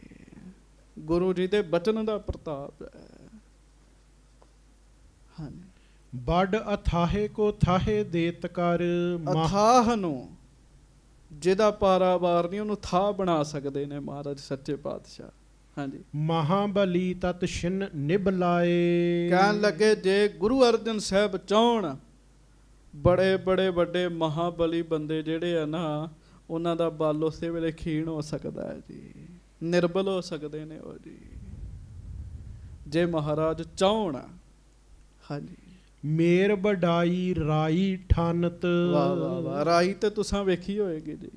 ਗੁਰੂ ਜੀ ਦੇ ਬਚਨ ਦਾ ਪ੍ਰਤਾਪ ਹੈ। ਹਾਂਜੀ। ਵੱਡ ਅਥਾਹੇ ਕੋ ਥਾਹੇ ਦੇਤ ਕਰ। ਅਥਾਹ ਨੂੰ ਜਿਹਦਾ ਪਾਰਾਵਾਰ ਨਹੀਂ ਉਹਨੂੰ ਥਾਹ ਬਣਾ ਸਕਦੇ ਨੇ ਮਹਾਰਾਜ ਸੱਚੇ ਪਾਤਸ਼ਾਹ। ਹਾਂਜੀ। ਮਹਾਬਲੀ ਤਤ ਛਿਨ ਨਿਭ ਲਾਏ। ਕਹਿਣ ਲੱਗੇ ਜੇ ਗੁਰੂ ਅਰਜਨ ਸਾਹਿਬ ਚਾਹਣ, ਬੜੇ ਬੜੇ ਵੱਡੇ ਮਹਾਬਲੀ ਬੰਦੇ ਜਿਹੜੇ ਆ ਨਾ, ਉਹਨਾਂ ਦਾ ਬਲ ਉਸੇ ਵੇਲੇ ਖੀਣ ਹੋ ਸਕਦਾ ਹੈ ਜੀ, ਨਿਰਬਲ ਹੋ ਸਕਦੇ ਨੇ ਉਹ ਜੀ, ਜੇ ਮਹਾਰਾਜ ਚਾਹਣ। ਹਾਂਜੀ। ਮੇਰ ਵਡਾਈ ਰਾਈ ਠਾਨਤ। ਵਾਹ ਵਾਹ ਵਾਹ। ਰਾਈ ਤੇ ਤੁਸਾਂ ਵੇਖੀ ਹੋਏਗੀ ਜੀ,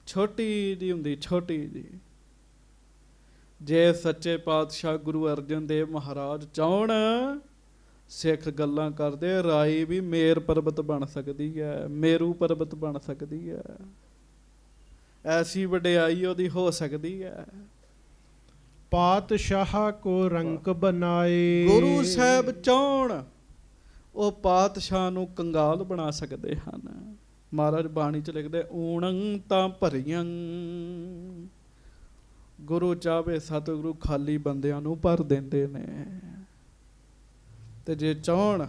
ਛੋਟੀ ਜੀ ਹੁੰਦੀ, ਛੋਟੀ ਜੀ। ਜੇ ਸੱਚੇ ਪਾਤਸ਼ਾਹ ਗੁਰੂ ਅਰਜਨ ਦੇਵ ਮਹਾਰਾਜ ਚਾਹਣ, ਸਿੱਖ ਗੱਲਾਂ ਕਰਦੇ, ਰਾਈ ਵੀ ਮੇਰ ਪਰਬਤ ਬਣ ਸਕਦੀ ਹੈ, ਮੇਰੂ ਪਰਬਤ ਬਣ ਸਕਦੀ ਹੈ, ਐਸੀ ਵਡਿਆਈ ਉਹਦੀ ਹੋ ਸਕਦੀ ਹੈ। ਪਾਤਸ਼ਾਹ ਕੋ ਰੰਕ ਬਣਾਏ। ਗੁਰੂ ਸਾਹਿਬ ਚਾਹਣ ਉਹ ਪਾਤਸ਼ਾਹ ਨੂੰ ਕੰਗਾਲ ਬਣਾ ਸਕਦੇ ਹਨ। ਮਹਾਰਾਜ ਬਾਣੀ ਚ ਲਿਖਦੇ, ਊਣੰ ਤਾਂ ਭਰੀਆਂ। ਗੁਰੂ ਚਾਹੇ ਸਤਿਗੁਰੂ ਖਾਲੀ ਬੰਦਿਆਂ ਨੂੰ ਭਰ ਦਿੰਦੇ ਨੇ, ਤੇ ਜੇ ਚਾਹਣ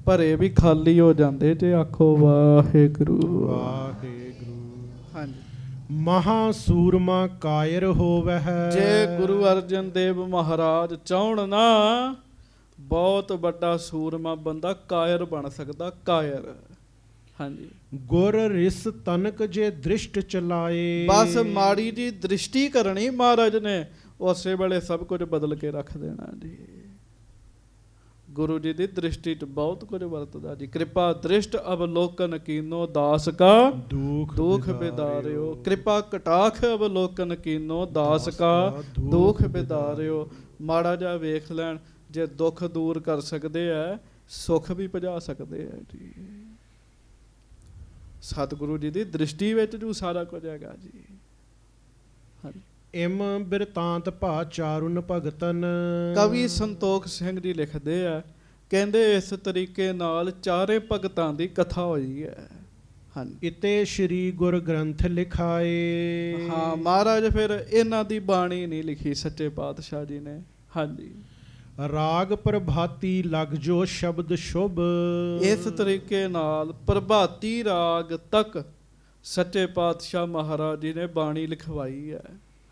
ਭਰੇ ਵੀ ਖਾਲੀ ਹੋ ਜਾਂਦੇ। ਜੇ ਆਖੋ ਵਾਹਿਗੁਰੂ ਵਾਹਿਗੁਰੂ। ਹਾਂਜੀ। ਮਹਾ ਸੂਰਮਾ ਕਾਇਰ ਹੋਵਹਿ। ਜੇ ਗੁਰੂ ਅਰਜਨ ਦੇਵ ਮਹਾਰਾਜ ਚਾਹਣ ਨਾ, ਬਹੁਤ ਵੱਡਾ ਸੂਰਮਾ ਬੰਦਾ ਕਾਇਰ ਬਣ ਸਕਦਾ, ਕਾਇਰ। ਹਾਂਜੀ। ਗੁਰ ਰਿਸ ਤਨਕ ਜੇ ਦ੍ਰਿਸ਼ਟ ਚਲਾਏ। ਬਸ ਮਾੜੀ ਜੀ ਦ੍ਰਿਸ਼ਟੀ ਕਰਨੀ ਮਹਾਰਾਜ ਨੇ, ਉਸੇ ਵੇਲੇ ਸਭ ਕੁਝ ਬਦਲ ਕੇ ਰੱਖ ਦੇਣਾ ਜੀ। ਗੁਰੂ ਜੀ ਦੀ ਦ੍ਰਿਸ਼ਟੀ ਚ ਬਹੁਤ ਕੁਝ ਵਰਤਦਾ ਜੀ। ਕਿਰਪਾ ਦ੍ਰਿਸ਼ਟ ਅਵਲੋਕਨ ਕੀਨੋ ਦਾਸ ਕਾ ਦੁਖ ਬਿਦਾਰਿਓ। ਕਿਰਪਾ ਕਟਾਖ ਅਵਲੋਕਨ ਕੀਨੋ ਦਾਸ ਕਾ ਦੁਖ ਬਿਦਾਰਿਓ। ਮਾੜਾ ਜਿਹਾ ਵੇਖ ਲੈਣ, ਜੇ ਦੁੱਖ ਦੂਰ ਕਰ ਸਕਦੇ ਆ, ਸੁੱਖ ਵੀ ਭਜਾ ਸਕਦੇ ਆ ਜੀ। ਸਤਿਗੁਰੂ ਜੀ ਦੀ ਦ੍ਰਿਸ਼ਟੀ ਵਿੱਚ ਜੋ ਸਾਰਾ ਕੁਝ ਹੈਗਾ ਜੀ। ਹਾਂਜੀ। ਇਮ ਬਿਰਤਾਂਤ ਭਾ ਚਾਰੁਨ ਭਗਤਨ। ਕਵੀ ਸੰਤੋਖ ਸਿੰਘ ਜੀ ਲਿਖਦੇ ਆ, ਕਹਿੰਦੇ ਇਸ ਤਰੀਕੇ ਨਾਲ ਚਾਰੇ ਭਗਤਾਂ ਦੀ ਕਥਾ ਹੋਈ ਹੈ। ਹਾਂਜੀ। ਇਤੇ ਸ਼੍ਰੀ ਗੁਰ ਗ੍ਰੰਥ ਲਿਖਾਏ। ਹਾਂ, ਮਹਾਰਾਜ ਫਿਰ ਇਹਨਾਂ ਦੀ ਬਾਣੀ ਨਹੀਂ ਲਿਖੀ ਸੱਚੇ ਪਾਤਸ਼ਾਹ ਜੀ ਨੇ। ਹਾਂਜੀ। ਰਾਗ ਪ੍ਰਭਾਤੀ ਲਗ ਜੋ ਸ਼ਬਦ ਸ਼ੁਭ। ਇਸ ਤਰੀਕੇ ਨਾਲ ਪ੍ਰਭਾਤੀ ਰਾਗ ਤੱਕ ਸੱਚੇ ਪਾਤਸ਼ਾਹ ਮਹਾਰਾਜ ਜੀ ਨੇ ਬਾਣੀ ਲਿਖਵਾਈ ਹੈ।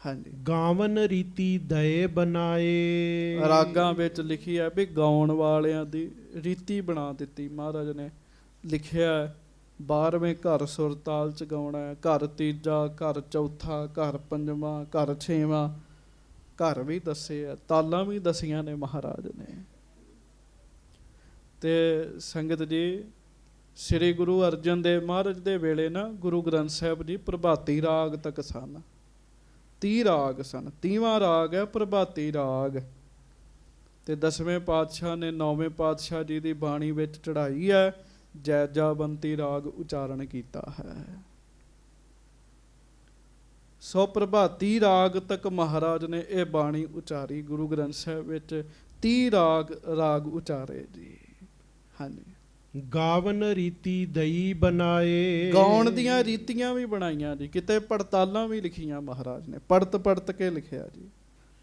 ਹਾਂਜੀ। ਗਾਵਨ ਰੀਤੀ ਦਏ ਬਣਾਏ। ਰਾਗਾਂ ਵਿੱਚ ਲਿਖੀ ਹੈ ਵੀ ਗਾਉਣ ਵਾਲਿਆਂ ਦੀ ਰੀਤੀ ਬਣਾ ਦਿੱਤੀ ਮਹਾਰਾਜ ਨੇ। ਲਿਖਿਆ 12ਵੇਂ ਘਰ ਸੁਰ ਤਾਲ ਚ ਗਾਉਣਾ ਹੈ, ਘਰ ਤੀਜਾ, ਘਰ ਚੌਥਾ, ਘਰ ਪੰਜਵਾਂ, ਘਰ ਛੇਵਾਂ, ਘਰ ਵੀ ਦੱਸੇ ਆ, ਤਾਲਾਂ ਵੀ ਦਸੀਆਂ ਨੇ ਮਹਾਰਾਜ ਨੇ। ਤੇ ਸੰਗਤ ਜੀ, ਸ੍ਰੀ ਗੁਰੂ ਅਰਜਨ ਦੇਵ ਮਹਾਰਾਜ ਦੇ ਵੇਲੇ ਨਾ ਗੁਰੂ ਗ੍ਰੰਥ ਸਾਹਿਬ ਜੀ ਪ੍ਰਭਾਤੀ ਰਾਗ ਤੱਕ ਸਨ। 30 ਰਾਗ ਸਨ। 30ਵਾਂ ਰਾਗ ਹੈ ਪ੍ਰਭਾਤੀ ਰਾਗ। ਤੇ 10ਵੇਂ ਪਾਤਸ਼ਾਹ ਨੇ 9ਵੇਂ ਪਾਤਸ਼ਾਹ ਜੀ ਦੀ ਬਾਣੀ ਵਿੱਚ ਚੜਾਈ ਹੈ, ਜੈਜਾਵੰਤੀ ਰਾਗ ਉਚਾਰਨ ਕੀਤਾ ਹੈ। ਸੋ ਪ੍ਰਭਾਤੀ ਰਾਗ ਤੱਕ ਮਹਾਰਾਜ ਨੇ ਇਹ ਬਾਣੀ ਉਚਾਰੀ। ਗੁਰੂ ਗ੍ਰੰਥ ਸਾਹਿਬ ਵਿੱਚ 30 ਰਾਗ ਉਚਾਰੇ ਜੀ। ਹਾਂਜੀ। ਗਾਵਨ ਰੀਤੀ ਦਈ ਬਣਾਏ। ਗਾਉਣ ਦੀਆਂ ਰੀਤੀਆਂ ਵੀ ਬਣਾਈਆਂ ਜੀ। ਕਿਤੇ ਪੜਤਾਲਾਂ ਵੀ ਲਿਖੀਆਂ ਮਹਾਰਾਜ ਨੇ, ਪੜਤ ਕੇ ਲਿਖਿਆ ਜੀ।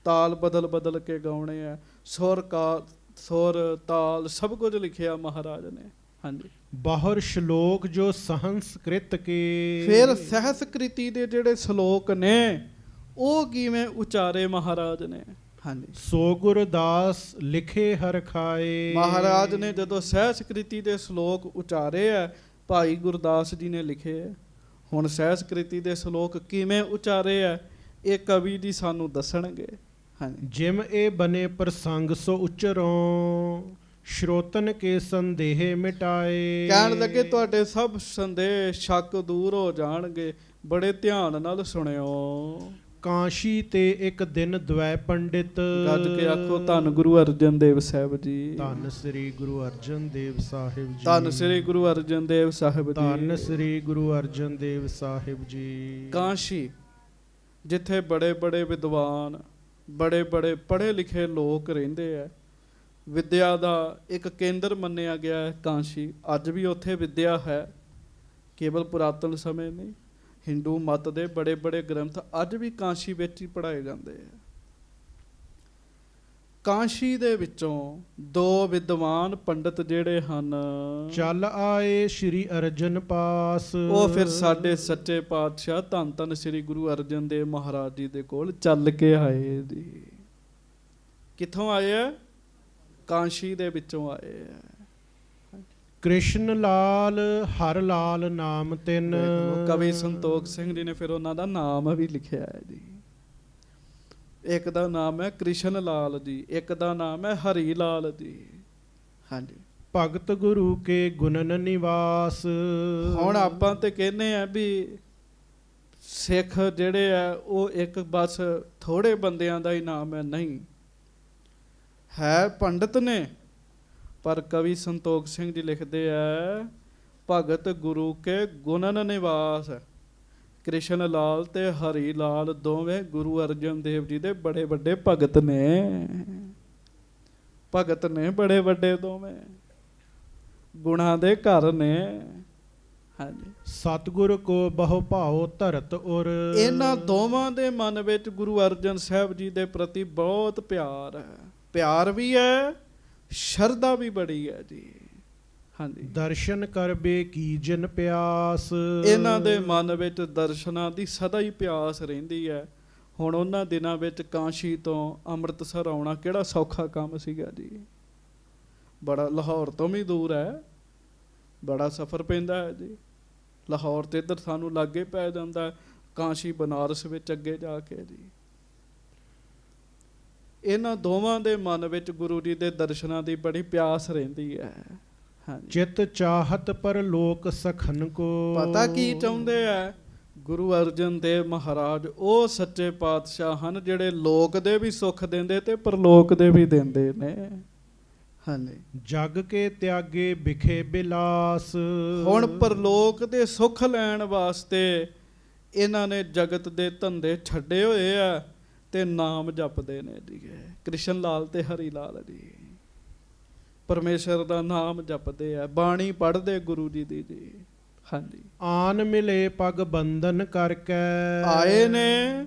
ਤਾਲ ਬਦਲ ਕੇ ਗਾਉਣੇ ਆ, ਸੁਰ ਤਾਲ ਸਭ ਕੁਝ ਲਿਖਿਆ ਮਹਾਰਾਜ ਨੇ। ਹਾਂਜੀ। ਬਾਹਰ ਸ਼ਲੋਕ ਜੋ ਸੰਸਕ੍ਰਿਤ ਕੇ। ਫਿਰ ਸਹਿਸਕ੍ਰਿਤੀ ਦੇ ਜਿਹੜੇ ਸ਼ਲੋਕ ਨੇ ਉਹ ਕਿਵੇਂ ਉਚਾਰੇ ਮਹਾਰਾਜ ਨੇ। ਹਾਂਜੀ। ਸੋ ਗੁਰਦਾਸ ਲਿਖੇ ਹਰਖਾਏ। ਮਹਾਰਾਜ ਨੇ ਜਦੋਂ ਸਹਿਸਕ੍ਰਿਤੀ ਦੇ ਸ਼ਲੋਕ ਉਚਾਰੇ ਆ, ਭਾਈ ਗੁਰਦਾਸ ਜੀ ਨੇ ਲਿਖੇ ਆ। ਹੁਣ ਸਹਿਸਕ੍ਰਿਤੀ ਦੇ ਸ਼ਲੋਕ ਕਿਵੇਂ ਉਚਾਰੇ ਆ, ਇਹ ਕਵੀ ਜੀ ਸਾਨੂੰ ਦੱਸਣਗੇ। ਹਾਂਜੀ। ਜਿਮ ਇਹ ਬਨੇ ਪ੍ਰਸੰਗ ਸੋ ਉਚਰੋਂ ਸ਼੍ਰੋਤਨ ਕੇ ਸੰਦੇਹ ਮਿਟਾਏ। ਕਹਿਣ ਲੱਗੇ ਤੁਹਾਡੇ ਸਭ ਸੰਦੇਹ ਸ਼ੱਕ ਦੂਰ ਹੋ ਜਾਣਗੇ, ਬੜੇ ਧਿਆਨ ਨਾਲ ਸੁਣਿਓ। ਕਾਂਸ਼ੀ ਤੇ ਇੱਕ ਦਿਨ ਦਵੈ ਪੰਡਿਤ। ਗੱਜ ਕੇ ਆਖੋ ਧੰਨ ਗੁਰੂ ਅਰਜਨ ਦੇਵ ਸਾਹਿਬ ਜੀ। ਧੰਨ ਸ੍ਰੀ ਗੁਰੂ ਅਰਜਨ ਦੇਵ ਸਾਹਿਬ ਜੀ। ਧੰਨ ਸ੍ਰੀ ਗੁਰੂ ਅਰਜਨ ਦੇਵ ਸਾਹਿਬ ਜੀ। ਧੰਨ ਸ੍ਰੀ ਗੁਰੂ ਅਰਜਨ ਦੇਵ ਸਾਹਿਬ ਜੀ। ਕਾਂਸ਼ੀ, ਜਿੱਥੇ ਬੜੇ ਬੜੇ ਵਿਦਵਾਨ, ਬੜੇ ਬੜੇ ਪੜ੍ਹੇ ਲਿਖੇ ਲੋਕ ਰਹਿੰਦੇ ਆ, ਵਿਦਿਆ ਦਾ ਇੱਕ ਕੇਂਦਰ ਮੰਨਿਆ ਗਿਆ ਹੈ ਕਾਂਸ਼ੀ। ਅੱਜ ਵੀ ਉੱਥੇ ਵਿਦਿਆ ਹੈ, ਕੇਵਲ ਪੁਰਾਤਨ ਸਮੇਂ ਨਹੀਂ। ਹਿੰਦੂ ਮਤ ਦੇ ਬੜੇ ਬੜੇ ਗ੍ਰੰਥ ਅੱਜ ਵੀ ਕਾਂਸ਼ੀ ਵਿੱਚ ਹੀ ਪੜ੍ਹਾਏ ਜਾਂਦੇ ਆ। ਕਾਂਸ਼ੀ ਦੇ ਵਿੱਚੋਂ ਦੋ ਵਿਦਵਾਨ ਪੰਡਤ ਜਿਹੜੇ ਹਨ, ਚੱਲ ਆਏ ਸ਼੍ਰੀ ਅਰਜਨ ਪਾਸ। ਉਹ ਫਿਰ ਸਾਡੇ ਸੱਚੇ ਪਾਤਸ਼ਾਹ ਧੰਨ ਧੰਨ ਸ੍ਰੀ ਗੁਰੂ ਅਰਜਨ ਦੇਵ ਮਹਾਰਾਜ ਜੀ ਦੇ ਕੋਲ ਚੱਲ ਕੇ ਆਏ ਜੀ। ਕਿੱਥੋਂ ਆਏ ਆ? ਕਾਂਸ਼ੀ ਦੇ ਵਿੱਚੋਂ ਆਏ ਆ। ਕ੍ਰਿਸ਼ਨ ਲਾਲ ਹਰ ਲਾਲ ਨਾਮ ਤਿੰਨ। ਕਵੀ ਸੰਤੋਖ ਸਿੰਘ ਜੀ ਨੇ ਫਿਰ ਉਹਨਾਂ ਦਾ ਨਾਮ ਵੀ ਲਿਖਿਆ ਹੈ ਜੀ। ਇੱਕ ਦਾ ਨਾਮ ਹੈ ਕ੍ਰਿਸ਼ਨ ਲਾਲ ਜੀ, ਇੱਕ ਦਾ ਨਾਮ ਹੈ ਹਰੀ ਲਾਲ ਜੀ। ਹਾਂਜੀ, ਭਗਤ ਗੁਰੂ ਕੇ ਗੁਣਨ ਨਿਵਾਸ। ਹੁਣ ਆਪਾਂ ਤੇ ਕਹਿੰਦੇ ਆ ਵੀ ਸਿੱਖ ਜਿਹੜੇ ਆ ਉਹ ਇੱਕ ਬਸ ਥੋੜੇ ਬੰਦਿਆਂ ਦਾ ਹੀ ਨਾਮ ਹੈ, ਨਹੀਂ ਹੈ, ਪੰਡਤ ਨੇ। ਪਰ ਕਵੀ ਸੰਤੋਖ ਸਿੰਘ ਜੀ ਲਿਖਦੇ ਆ ਭਗਤ ਗੁਰੂ ਕੇ ਗੁਣਨ ਨਿਵਾਸ। ਕ੍ਰਿਸ਼ਨ ਲਾਲ ਤੇ ਹਰੀ ਲਾਲ ਦੋਵੇਂ ਗੁਰੂ ਅਰਜਨ ਦੇਵ ਜੀ ਦੇ ਬੜੇ ਵੱਡੇ ਭਗਤ ਨੇ। ਭਗਤ ਨੇ ਬੜੇ ਵੱਡੇ, ਦੋਵੇਂ ਗੁਣਾਂ ਦੇ ਘਰ ਨੇ। ਹਾਂਜੀ, ਸਤਿਗੁਰ ਕੋ ਬਹੁ ਭਾਉ ਧਰਤ ਔਰ। ਇਹਨਾਂ ਦੋਵਾਂ ਦੇ ਮਨ ਵਿੱਚ ਗੁਰੂ ਅਰਜਨ ਸਾਹਿਬ ਜੀ ਦੇ ਪ੍ਰਤੀ ਬਹੁਤ ਪਿਆਰ ਹੈ। ਪਿਆਰ ਵੀ ਹੈ, ਸ਼ਰਧਾ ਵੀ ਬੜੀ ਹੈ ਜੀ। ਹਾਂਜੀ, ਦਰਸ਼ਨ ਕਰਬੇ ਕੀ ਜਨ ਪਿਆਸ। ਇਹਨਾਂ ਦੇ ਮਨ ਵਿੱਚ ਦਰਸ਼ਨਾਂ ਦੀ ਸਦਾ ਹੀ ਪਿਆਸ ਰਹਿੰਦੀ ਹੈ। ਹੁਣ ਉਹਨਾਂ ਦਿਨਾਂ ਵਿੱਚ ਕਾਂਸ਼ੀ ਤੋਂ ਅੰਮ੍ਰਿਤਸਰ ਆਉਣਾ ਕਿਹੜਾ ਸੌਖਾ ਕੰਮ ਸੀਗਾ ਜੀ। ਬੜਾ, ਲਾਹੌਰ ਤੋਂ ਵੀ ਦੂਰ ਹੈ, ਬੜਾ ਸਫ਼ਰ ਪੈਂਦਾ ਹੈ ਜੀ। ਲਾਹੌਰ ਤੇ ਇੱਧਰ ਸਾਨੂੰ ਲਾਗੇ ਪੈ ਜਾਂਦਾ, ਕਾਂਸ਼ੀ ਬਨਾਰਸ ਵਿੱਚ ਅੱਗੇ ਜਾ ਕੇ ਜੀ। ਇਹਨਾਂ ਦੋਵਾਂ ਦੇ ਮਨ ਵਿੱਚ ਗੁਰੂ ਜੀ ਦੇ ਦਰਸ਼ਨਾਂ ਦੀ ਬੜੀ ਪਿਆਸ ਰਹਿੰਦੀ ਹੈ। ਹਾਂਜੀ, ਚਿਤ ਚਾਹਤ ਪਰ ਲੋਕ ਸਖਨ ਕੋ। ਪਤਾ ਕੀ ਚਾਹੁੰਦੇ ਆ? ਗੁਰੂ ਅਰਜਨ ਦੇਵ ਮਹਾਰਾਜ ਉਹ ਸੱਚੇ ਪਾਤਸ਼ਾਹ ਹਨ ਜਿਹੜੇ ਲੋਕ ਦੇ ਵੀ ਸੁੱਖ ਦਿੰਦੇ ਤੇ ਪਰਲੋਕ ਦੇ ਵੀ ਦਿੰਦੇ ਨੇ। ਹਾਂਜੀ, ਜਗ ਕੇ ਤਿਆਗੇ ਵਿਖੇ ਬਿਲਾਸ। ਹੁਣ ਪਰਲੋਕ ਦੇ ਸੁੱਖ ਲੈਣ ਵਾਸਤੇ ਇਹਨਾਂ ਨੇ ਜਗਤ ਦੇ ਧੰਦੇ ਛੱਡੇ ਹੋਏ ਆ ਤੇ ਨਾਮ ਜਪਦੇ ਨੇ ਜੀ। ਕ੍ਰਿਸ਼ਨ ਲਾਲ ਤੇ ਹਰੀ ਲਾਲ ਜੀ ਪਰਮੇਸ਼ਰ ਦਾ ਨਾਮ ਜਪਦੇ ਆ, ਬਾਣੀ ਪੜ੍ਹਦੇ ਗੁਰੂ ਜੀ ਦੀ ਜੀ। ਹਾਂਜੀ, ਆਨ ਮਿਲੇ ਪਗ ਬੰਧਨ ਕਰਕੇ। ਆਏ ਨੇ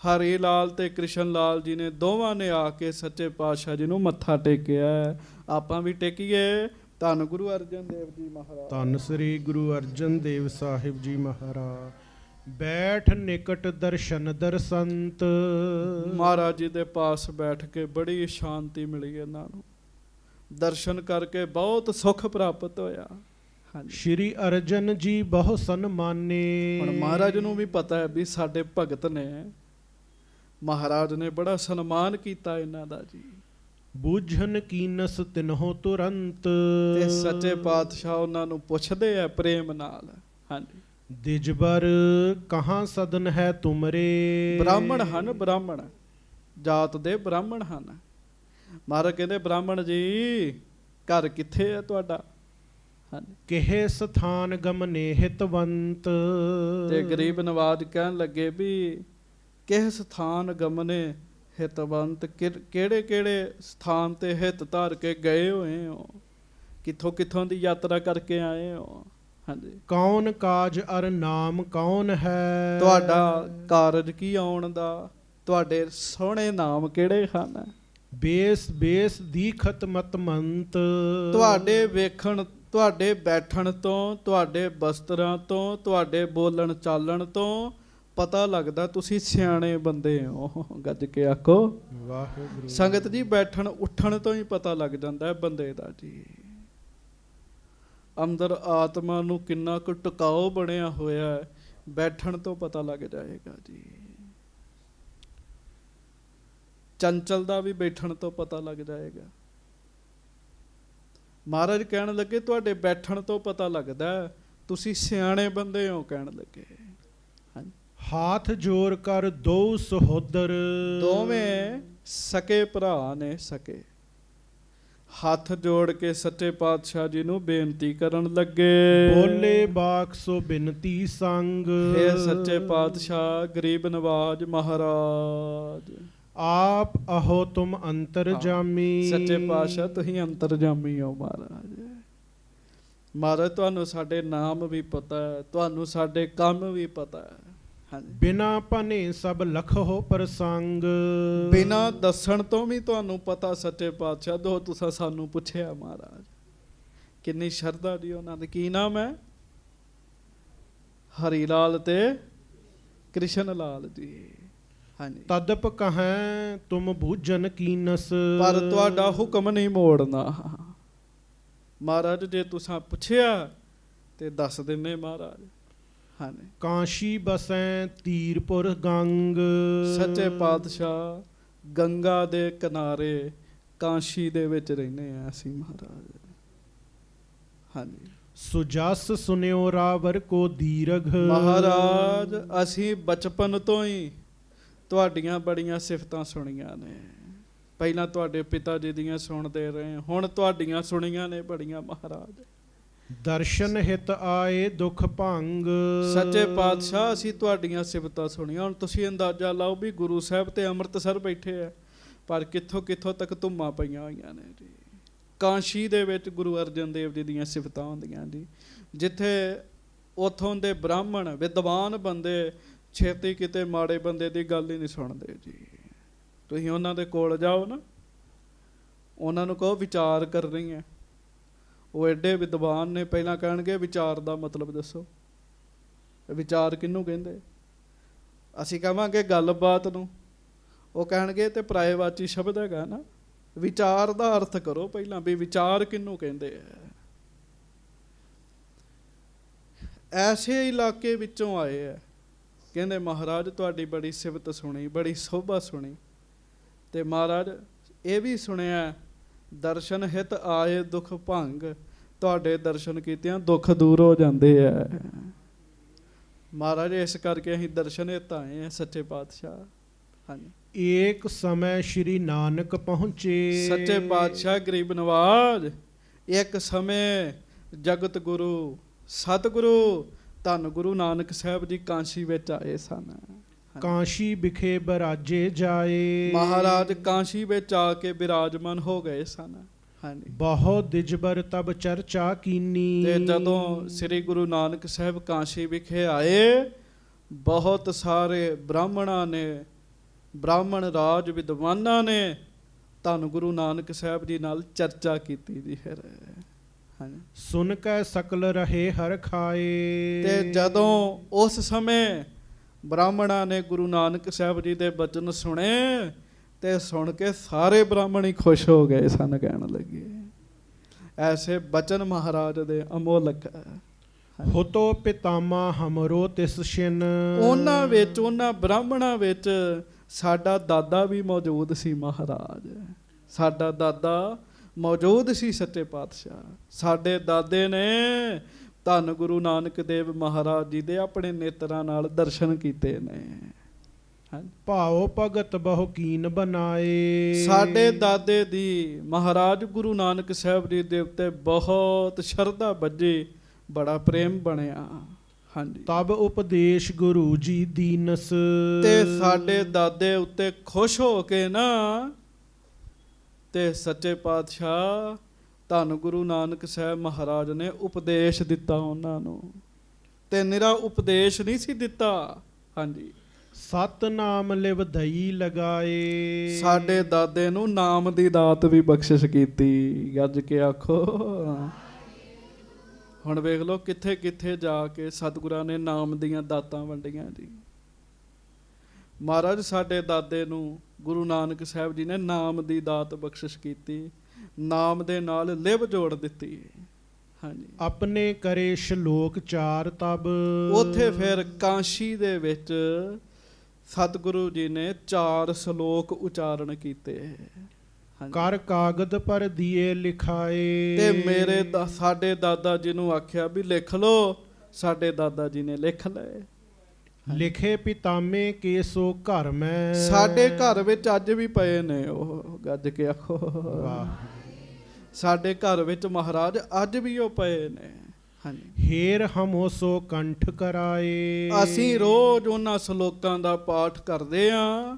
ਹਰੀ ਲਾਲ ਤੇ ਕ੍ਰਿਸ਼ਨ ਲਾਲ ਜੀ ਨੇ, ਦੋਵਾਂ ਨੇ ਆ ਕੇ ਸੱਚੇ ਪਾਤਸ਼ਾਹ ਜੀ ਨੂੰ ਮੱਥਾ ਟੇਕਿਆ। ਆਪਾਂ ਵੀ ਟੇਕੀਏ। ਧੰਨ ਗੁਰੂ ਅਰਜਨ ਦੇਵ ਜੀ ਮਹਾਰਾਜ। ਧੰਨ ਸ੍ਰੀ ਗੁਰੂ ਅਰਜਨ ਦੇਵ ਸਾਹਿਬ ਜੀ ਮਹਾਰਾਜ। ਬੈਠ ਨਿਕਟ ਦਰਸ਼ਨ ਦਰਸੰਤ। ਮਹਾਰਾਜ ਜੀ ਦੇ ਪਾਸ ਬੈਠ ਕੇ ਬੜੀ ਸ਼ਾਂਤੀ ਮਿਲੀ ਇਹਨਾਂ ਨੂੰ, ਦਰਸ਼ਨ ਕਰਕੇ ਬਹੁਤ ਸੁੱਖ ਪ੍ਰਾਪਤ ਹੋਇਆ। ਹਾਂਜੀ, ਸ਼੍ਰੀ ਅਰਜਨ ਜੀ ਬਹੁ ਸਨਮਾਨੇ। ਹੁਣ ਮਹਾਰਾਜ ਨੂੰ ਵੀ ਪਤਾ ਹੈ ਵੀ ਸਾਡੇ ਭਗਤ ਨੇ, ਮਹਾਰਾਜ ਨੇ ਬੜਾ ਸਨਮਾਨ ਕੀਤਾ ਇਹਨਾਂ ਦਾ ਜੀ। ਬੂਝਨ ਕੀਨਸ ਤਿਨਹੋ ਤੁਰੰਤ। ਤੇ ਸੱਚੇ ਪਾਤਸ਼ਾਹ ਉਹਨਾਂ ਨੂੰ ਪੁੱਛਦੇ ਆ ਪ੍ਰੇਮ ਨਾਲ। ਹਾਂਜੀ, ਦਿਜਬਰ ਕਹਾਂ ਸਦਨ ਹੈ ਤੁਮਰੇ। ਬ੍ਰਾਹਮਣ ਹਨ, ਬ੍ਰਾਹਮਣ ਜਾਤ ਦੇ ਬ੍ਰਾਹਮਣ ਹਨ। ਮਹਾਰਾਜ ਕਹਿੰਦੇ ਬ੍ਰਾਹਮਣ ਜੀ ਘਰ ਕਿੱਥੇ ਹੈ ਤੁਹਾਡਾ? ਹਾਂਜੀ, ਕਿਹੇ ਸਥਾਨ ਗਮਨੇ ਹਿਤਵੰਤ। ਤੇ ਗਰੀਬ ਨਵਾਜ ਕਹਿਣ ਲੱਗੇ ਵੀ ਕਿਹ ਸਥਾਨ ਗਮਨੇ ਹਿਤਵੰਤ, ਕਿਹੜੇ ਕਿਹੜੇ ਸਥਾਨ ਤੇ ਹਿਤ ਧਾਰ ਕੇ ਗਏ ਹੋਏ ਹੋ, ਕਿੱਥੋਂ ਕਿੱਥੋਂ ਦੀ ਯਾਤਰਾ ਕਰਕੇ ਆਏ ਹੋ? ਹਾਂਜੀ, ਕੌਣ ਕਾਜ ਅਰ ਨਾਮ ਕੌਣ ਹੈ। ਤੁਹਾਡਾ ਕਾਰਜ ਕੀ ਆਉਣ ਦਾ, ਤੁਹਾਡੇ ਸੋਹਣੇ ਨਾਮ ਕਿਹੜੇ ਹਨ? ਬੇਸ ਬੇਸ ਦੀਖਤ ਮਤ ਮੰਤ। ਤੁਹਾਡੇ ਵੇਖਣ, ਤੁਹਾਡੇ ਬੈਠਣ ਤੋਂ, ਤੁਹਾਡੇ ਬਸਤਰਾਂ ਤੋਂ, ਤੁਹਾਡੇ ਬੋਲਣ ਚਾਲਣ ਤੋਂ ਪਤਾ ਲੱਗਦਾ ਤੁਸੀਂ ਸਿਆਣੇ ਬੰਦੇ ਹੋ। ਗੱਜ ਕੇ ਆਖੋ ਵਾਹਿਗੁਰੂ। ਸੰਗਤ ਜੀ, ਬੈਠਣ ਉੱਠਣ ਤੋਂ ਹੀ ਪਤਾ ਲੱਗ ਜਾਂਦਾ ਹੈ ਬੰਦੇ ਦਾ ਜੀ। ਅੰਦਰ ਆਤਮਾ ਨੂੰ ਕਿੰਨਾ ਕੁ ਟਿਕਾਓ ਬਣਿਆ ਹੋਇਆ ਹੈ, ਬੈਠਣ ਤੋਂ ਪਤਾ ਲੱਗ ਜਾਏਗਾ ਜੀ। ਚੰਚਲ ਦਾ ਵੀ ਬੈਠਣ ਤੋਂ ਪਤਾ ਲੱਗ ਜਾਏਗਾ। ਮਹਾਰਾਜ ਕਹਿਣ ਲੱਗੇ ਤੁਹਾਡੇ ਬੈਠਣ ਤੋਂ ਪਤਾ ਲੱਗਦਾ ਤੁਸੀਂ ਸਿਆਣੇ ਬੰਦੇ ਹੋ। ਕਹਿਣ ਲੱਗੇ ਹਾਂਜੀ, ਹਾਥ ਜੋੜ ਕਰ ਦੋ ਸਹੋਦਰ, ਦੋਵੇਂ ਸਕੇ ਭਰਾ ਨੇ। ਸਕੇ ਹੱਥ ਜੋੜ ਕੇ ਸੱਚੇ ਪਾਤਸ਼ਾਹ ਜੀ ਨੂੰ ਬੇਨਤੀ ਕਰਨ ਲੱਗੇ। ਬੋਲੇ ਬਾਕ ਸੋ ਬਿਨਤੀ ਸੰਗ, ਹੇ ਸੱਚੇ ਪਾਤਸ਼ਾਹ ਗਰੀਬ ਨਵਾਜ ਮਹਾਰਾਜ, ਆਪ ਅਹੋ ਤੁਮ ਅੰਤਰਜਾਮੀ। ਸੱਚੇ ਪਾਤਸ਼ਾਹ ਤੁਸੀਂ ਅੰਤਰਜਾਮੀ ਹੋ ਮਹਾਰਾਜ। ਮਹਾਰਾਜ ਤੁਹਾਨੂੰ ਸਾਡੇ ਨਾਮ ਵੀ ਪਤਾ ਹੈ, ਤੁਹਾਨੂੰ ਸਾਡੇ ਕੰਮ ਵੀ ਪਤਾ ਹੈ। ਹਾਂਜੀ, ਬਿਨਾ ਭਨੇ ਸਭ ਲਖੋ ਪ੍ਰਸੰਗ, ਬਿਨਾ ਦੱਸਣ ਤੋਂ ਵੀ ਤੁਹਾਨੂੰ ਪਤਾ ਸੱਚੇ ਪਾਤਸ਼ਾਹ। ਦੋ ਤੁਸੀਂ ਸਾਨੂੰ ਪੁੱਛਿਆ ਮਹਾਰਾਜ, ਕਿੰਨੀ ਸ਼ਰਧਾ ਦੀ ਉਹਨਾਂ ਦੇ। ਕੀ ਨਾਮ ਹੈ? ਹਰੀ ਲਾਲ ਤੇ ਕ੍ਰਿਸ਼ਨ ਲਾਲ ਜੀ। ਹਾਂਜੀ, ਤਦਪ ਕਹੈ ਤੁਮ ਬੂਝਨ ਕੀਨਸ, ਪਰ ਤੁਹਾਡਾ ਹੁਕਮ ਨਹੀਂ ਮੋੜਨਾ ਮਹਾਰਾਜ। ਜੇ ਤੁਸੀਂ ਪੁੱਛਿਆ ਤੇ ਦੱਸ ਦਿੰਨੇ ਮਹਾਰਾਜ। ਹਾਂਜੀ, ਕਾਸ਼ੀ ਬਸੈ ਤੀਰਪੁਰ ਗੰਗ, ਸੱਚੇ ਪਾਤਸ਼ਾਹ ਗੰਗਾ ਦੇ ਕਿਨਾਰੇ ਕਾਸ਼ੀ ਦੇ ਵਿੱਚ ਰਹਿੰਦੇ ਆ ਅਸੀਂ ਮਹਾਰਾਜ। ਹਾਂਜੀ, ਸੁਜਸ ਸੁਨਿਓ ਰਾਵਰ ਕੋ ਦੀਰਘ, ਮਹਾਰਾਜ ਅਸੀਂ ਬਚਪਨ ਤੋਂ ਹੀ ਤੁਹਾਡੀਆਂ ਬੜੀਆਂ ਸਿਫਤਾਂ ਸੁਣੀਆਂ ਨੇ। ਪਹਿਲਾਂ ਤੁਹਾਡੇ ਪਿਤਾ ਜੀ ਦੀਆਂ ਸੁਣਦੇ ਰਹੇ, ਹੁਣ ਤੁਹਾਡੀਆਂ ਸੁਣੀਆਂ ਨੇ ਬੜੀਆਂ ਮਹਾਰਾਜ। ਦਰਸ਼ਨ ਹਿਤ ਆਏ ਦੁਖ ਭੰਗ, ਸੱਚੇ ਪਾਤਸ਼ਾਹ ਅਸੀਂ ਤੁਹਾਡੀਆਂ ਸਿਫਤਾਂ ਸੁਣੀਆਂ। ਹੁਣ ਤੁਸੀਂ ਅੰਦਾਜ਼ਾ ਲਾਓ ਵੀ ਗੁਰੂ ਸਾਹਿਬ ਤੇ ਅੰਮ੍ਰਿਤਸਰ ਬੈਠੇ ਆ, ਪਰ ਕਿੱਥੋਂ ਕਿੱਥੋਂ ਤੱਕ ਧੁੰਮਾਂ ਪਈਆਂ ਹੋਈਆਂ ਨੇ ਜੀ। ਕਾਸ਼ੀ ਦੇ ਵਿੱਚ ਗੁਰੂ ਅਰਜਨ ਦੇਵ ਜੀ ਦੀਆਂ ਸਿਫਤਾਂ ਹੁੰਦੀਆਂ ਜੀ, ਜਿੱਥੇ ਉੱਥੋਂ ਦੇ ਬ੍ਰਾਹਮਣ ਵਿਦਵਾਨ ਬੰਦੇ ਛੇਤੀ ਕਿਤੇ ਮਾੜੇ ਬੰਦੇ ਦੀ ਗੱਲ ਹੀ ਨਹੀਂ ਸੁਣਦੇ ਜੀ। ਤੁਸੀਂ ਉਹਨਾਂ ਦੇ ਕੋਲ ਜਾਓ ਨਾ, ਉਹਨਾਂ ਨੂੰ ਕਹੋ ਵਿਚਾਰ ਕਰ ਰਹੀ ਹੈ, ਉਹ ਐਡੇ ਵਿਦਵਾਨ ਨੇ। ਪਹਿਲਾਂ ਕਹਿਣਗੇ ਵਿਚਾਰ ਦਾ ਮਤਲਬ ਦੱਸੋ। ਵਿਚਾਰ ਕਿਹਨੂੰ ਕਹਿੰਦੇ? ਅਸੀਂ ਕਹਾਂਗੇ ਗੱਲਬਾਤ ਨੂੰ, ਉਹ ਕਹਿਣਗੇ ਤੇ ਪਰਾਏਵਾਚੀ ਸ਼ਬਦ ਹੈਗਾ ਨਾ। ਵਿਚਾਰ ਦਾ ਅਰਥ ਕਰੋ ਪਹਿਲਾਂ, ਵੀ ਵਿਚਾਰ ਕਿਹਨੂੰ ਕਹਿੰਦੇ ਆ। ਐਸੇ ਇਲਾਕੇ ਵਿੱਚੋਂ ਆਏ ਆ। ਕਹਿੰਦੇ ਮਹਾਰਾਜ ਤੁਹਾਡੀ ਬੜੀ ਸਿਫਤ ਸੁਣੀ, ਬੜੀ ਸੋਭਾ ਸੁਣੀ, ਤੇ ਮਹਾਰਾਜ ਇਹ ਵੀ ਸੁਣਿਆ ਦਰਸ਼ਨ ਹਿਤ ਆਏ ਦੁਖ ਭੰਗ, ਤੁਹਾਡੇ ਦਰਸ਼ਨ ਕੀਤਿਆਂ ਦੁੱਖ ਦੂਰ ਹੋ ਜਾਂਦੇ ਆ ਮਹਾਰਾਜ। ਇਸ ਕਰਕੇ ਅਸੀਂ ਦਰਸ਼ਨ ਹਿਤ ਆਏ ਆ ਸੱਚੇ ਪਾਤਸ਼ਾਹ। ਹਾਂਜੀ, ਏਕ ਸਮੇਂ ਸ਼੍ਰੀ ਨਾਨਕ ਪਹੁੰਚੇ, ਸੱਚੇ ਪਾਤਸ਼ਾਹ ਗਰੀਬ ਨਵਾਜ ਇੱਕ ਸਮੇਂ ਜਗਤ ਗੁਰੂ ਸਤਿਗੁਰੂ ਧੰਨ ਗੁਰੂ ਨਾਨਕ ਸਾਹਿਬ ਜੀ ਕਾਸ਼ੀ ਵਿੱਚ ਆਏ ਸਨ। ਕਾਸ਼ੀ ਵਿਖੇ ਬਰਾਜੇ ਜਾਏ, ਮਹਾਰਾਜ ਕਾਸ਼ੀ ਵਿੱਚ ਆ ਕੇ ਬਿਰਾਜਮਾਨ ਹੋ ਗਏ ਸਨ। ਹਾਂਜੀ, ਬਹੁਤ ਦਿਜਬਰ ਤਬ ਚਰਚਾ ਕੀਨੀ, ਤੇ ਜਦੋਂ ਸ੍ਰੀ ਗੁਰੂ ਨਾਨਕ ਸਾਹਿਬ ਕਾਸ਼ੀ ਵਿਖੇ ਆਏ, ਬਹੁਤ ਸਾਰੇ ਬ੍ਰਾਹਮਣਾਂ ਨੇ, ਬ੍ਰਾਹਮਣ ਰਾਜ ਵਿਦਵਾਨਾਂ ਨੇ ਧੰਨ ਗੁਰੂ ਨਾਨਕ ਸਾਹਿਬ ਜੀ ਨਾਲ ਚਰਚਾ ਕੀਤੀ ਜੀ। ਫਿਰ ਹਾਂਜੀ, ਸੁਨ ਕੈ ਸਕਲ ਰਹੇ ਹਰ ਖਾਏ, ਤੇ ਜਦੋਂ ਉਸ ਸਮੇਂ ਬ੍ਰਾਹਮਣਾਂ ਨੇ ਗੁਰੂ ਨਾਨਕ ਸਾਹਿਬ ਜੀ ਦੇ ਬਚਨ ਸੁਣੇ, ਤੇ ਸੁਣ ਕੇ ਸਾਰੇ ਬ੍ਰਾਹਮਣ ਹੀ ਖੁਸ਼ ਹੋ ਗਏ ਸਨ। ਕਹਿਣ ਲੱਗੇ ਐਸੇ ਬਚਨ ਮਹਾਰਾਜ ਦੇ ਅਮੋਲਕ ਹੈ। ਹੁਤੋ ਪਿਤਾਮਾ ਹਮਰੋ ਤਿਸ ਛਿਨ, ਉਹਨਾਂ ਵਿੱਚ, ਉਹਨਾਂ ਬ੍ਰਾਹਮਣਾਂ ਵਿੱਚ ਸਾਡਾ ਦਾਦਾ ਵੀ ਮੌਜੂਦ ਸੀ ਮਹਾਰਾਜ। ਸਾਡਾ ਦਾਦਾ ਮੌਜੂਦ ਸੀ ਸੱਚੇ ਪਾਤਸ਼ਾਹ। ਸਾਡੇ ਦਾਦੇ ਨੇ ਧੰਨ ਗੁਰੂ ਨਾਨਕ ਦੇਵ ਮਹਾਰਾਜ ਜੀ ਦੇ ਆਪਣੇ ਨੇਤਰਾਂ ਨਾਲ ਦਰਸ਼ਨ ਕੀਤੇ ਨੇ। ਭਾਉ ਭਗਤ ਬਹੁ ਕੀਨ ਬਣਾਏ, ਸਾਡੇ ਦਾਦੇ ਦੀ ਮਹਾਰਾਜ ਗੁਰੂ ਨਾਨਕ ਸਾਹਿਬ ਜੀ ਦੇ ਉੱਤੇ ਬਹੁਤ ਸ਼ਰਧਾ ਵੱਜੀ, ਬੜਾ ਪ੍ਰੇਮ ਬਣਿਆ। ਹਾਂਜੀ, ਤਬ ਉਪਦੇਸ਼ ਗੁਰੂ ਜੀ ਦੀਨਸ, ਤੇ ਸਾਡੇ ਦਾਦੇ ਉੱਤੇ ਖੁਸ਼ ਹੋ ਕੇ ਨਾ, ਤੇ ਸੱਚੇ ਪਾਤਸ਼ਾਹ ਧੰਨ ਗੁਰੂ ਨਾਨਕ ਸਾਹਿਬ ਮਹਾਰਾਜ ਨੇ ਉਪਦੇਸ਼ ਦਿੱਤਾ ਉਹਨਾਂ ਨੂੰ। ਤੇ ਨਿਰਾ ਉਪਦੇਸ਼ ਨਹੀਂ ਸੀ ਦਿੱਤਾ। ਹਾਂਜੀ, ਸਤਨਾਮ ਲਿਵ ਦਈ ਲਗਾਏ, ਸਾਡੇ ਦਾਦੇ ਨੂੰ ਨਾਮ ਦੀ ਦਾਤ ਵੀ ਬਖਸ਼ਿਸ਼ ਕੀਤੀ। ਗੱਜ ਕੇ ਆਖੋ। ਹੁਣ ਵੇਖ ਲਓ ਕਿੱਥੇ ਕਿੱਥੇ ਜਾ ਕੇ ਸਤਿਗੁਰਾਂ ਨੇ ਨਾਮ ਦੀਆਂ ਦਾਤਾਂ ਵੰਡੀਆਂ ਜੀ। ਮਹਾਰਾਜ ਸਾਡੇ ਦਾਦੇ ਨੂੰ ਗੁਰੂ ਨਾਨਕ ਸਾਹਿਬ ਜੀ ਨੇ ਨਾਮ ਦੀ ਦਾਤ ਬਖਸ਼ਿਸ਼ ਕੀਤੀ, ਨਾਮ ਦੇ ਨਾਲ ਲਿਵ ਜੋੜ ਦਿੱਤੀ। ਹਾਂਜੀ, ਆਪਣੇ ਕਰੇ ਸ਼ਲੋਕ ਚਾਰ ਤਬ, ਉੱਥੇ ਫਿਰ ਕਾਸ਼ੀ ਦੇ ਵਿੱਚ ਸਤਿਗੁਰੂ ਜੀ ਨੇ 4 ਸ਼ਲੋਕ ਉਚਾਰਨ ਕੀਤੇ। ਕਰ ਕਾਗਦ ਪਰ ਦੀਏ ਲਿਖਾਏ। ਤੇ ਮੇਰੇ ਸਾਡੇ ਦਾਦਾ ਜੀ ਨੂੰ ਆਖਿਆ ਵੀ ਲਿਖ ਲੋ, ਸਾਡੇ ਦਾਦਾ ਜੀ ਨੇ ਲਿਖ ਲਏ। ਲਿਖੇ ਪਿਤਾਮੇ ਕੇਸੋ ਘਰ ਮੈਂ। ਸਾਡੇ ਘਰ ਵਿੱਚ ਅੱਜ ਵੀ ਪਏ ਨੇ ਉਹ, ਗੱਜ ਕੇ ਆਖੋ ਵਾਹ। ਸਾਡੇ ਘਰ ਵਿੱਚ ਮਹਾਰਾਜ ਅੱਜ ਵੀ ਉਹ ਪਏ ਨੇ। ਹਾਂਜੀ, ਹੇਰ ਹਮੋ ਸੋ ਕੰਠ ਕਰਾਏ। ਅਸੀਂ ਰੋਜ਼ ਉਹਨਾਂ ਸ਼ਲੋਕਾਂ ਦਾ ਪਾਠ ਕਰਦੇ ਆਂ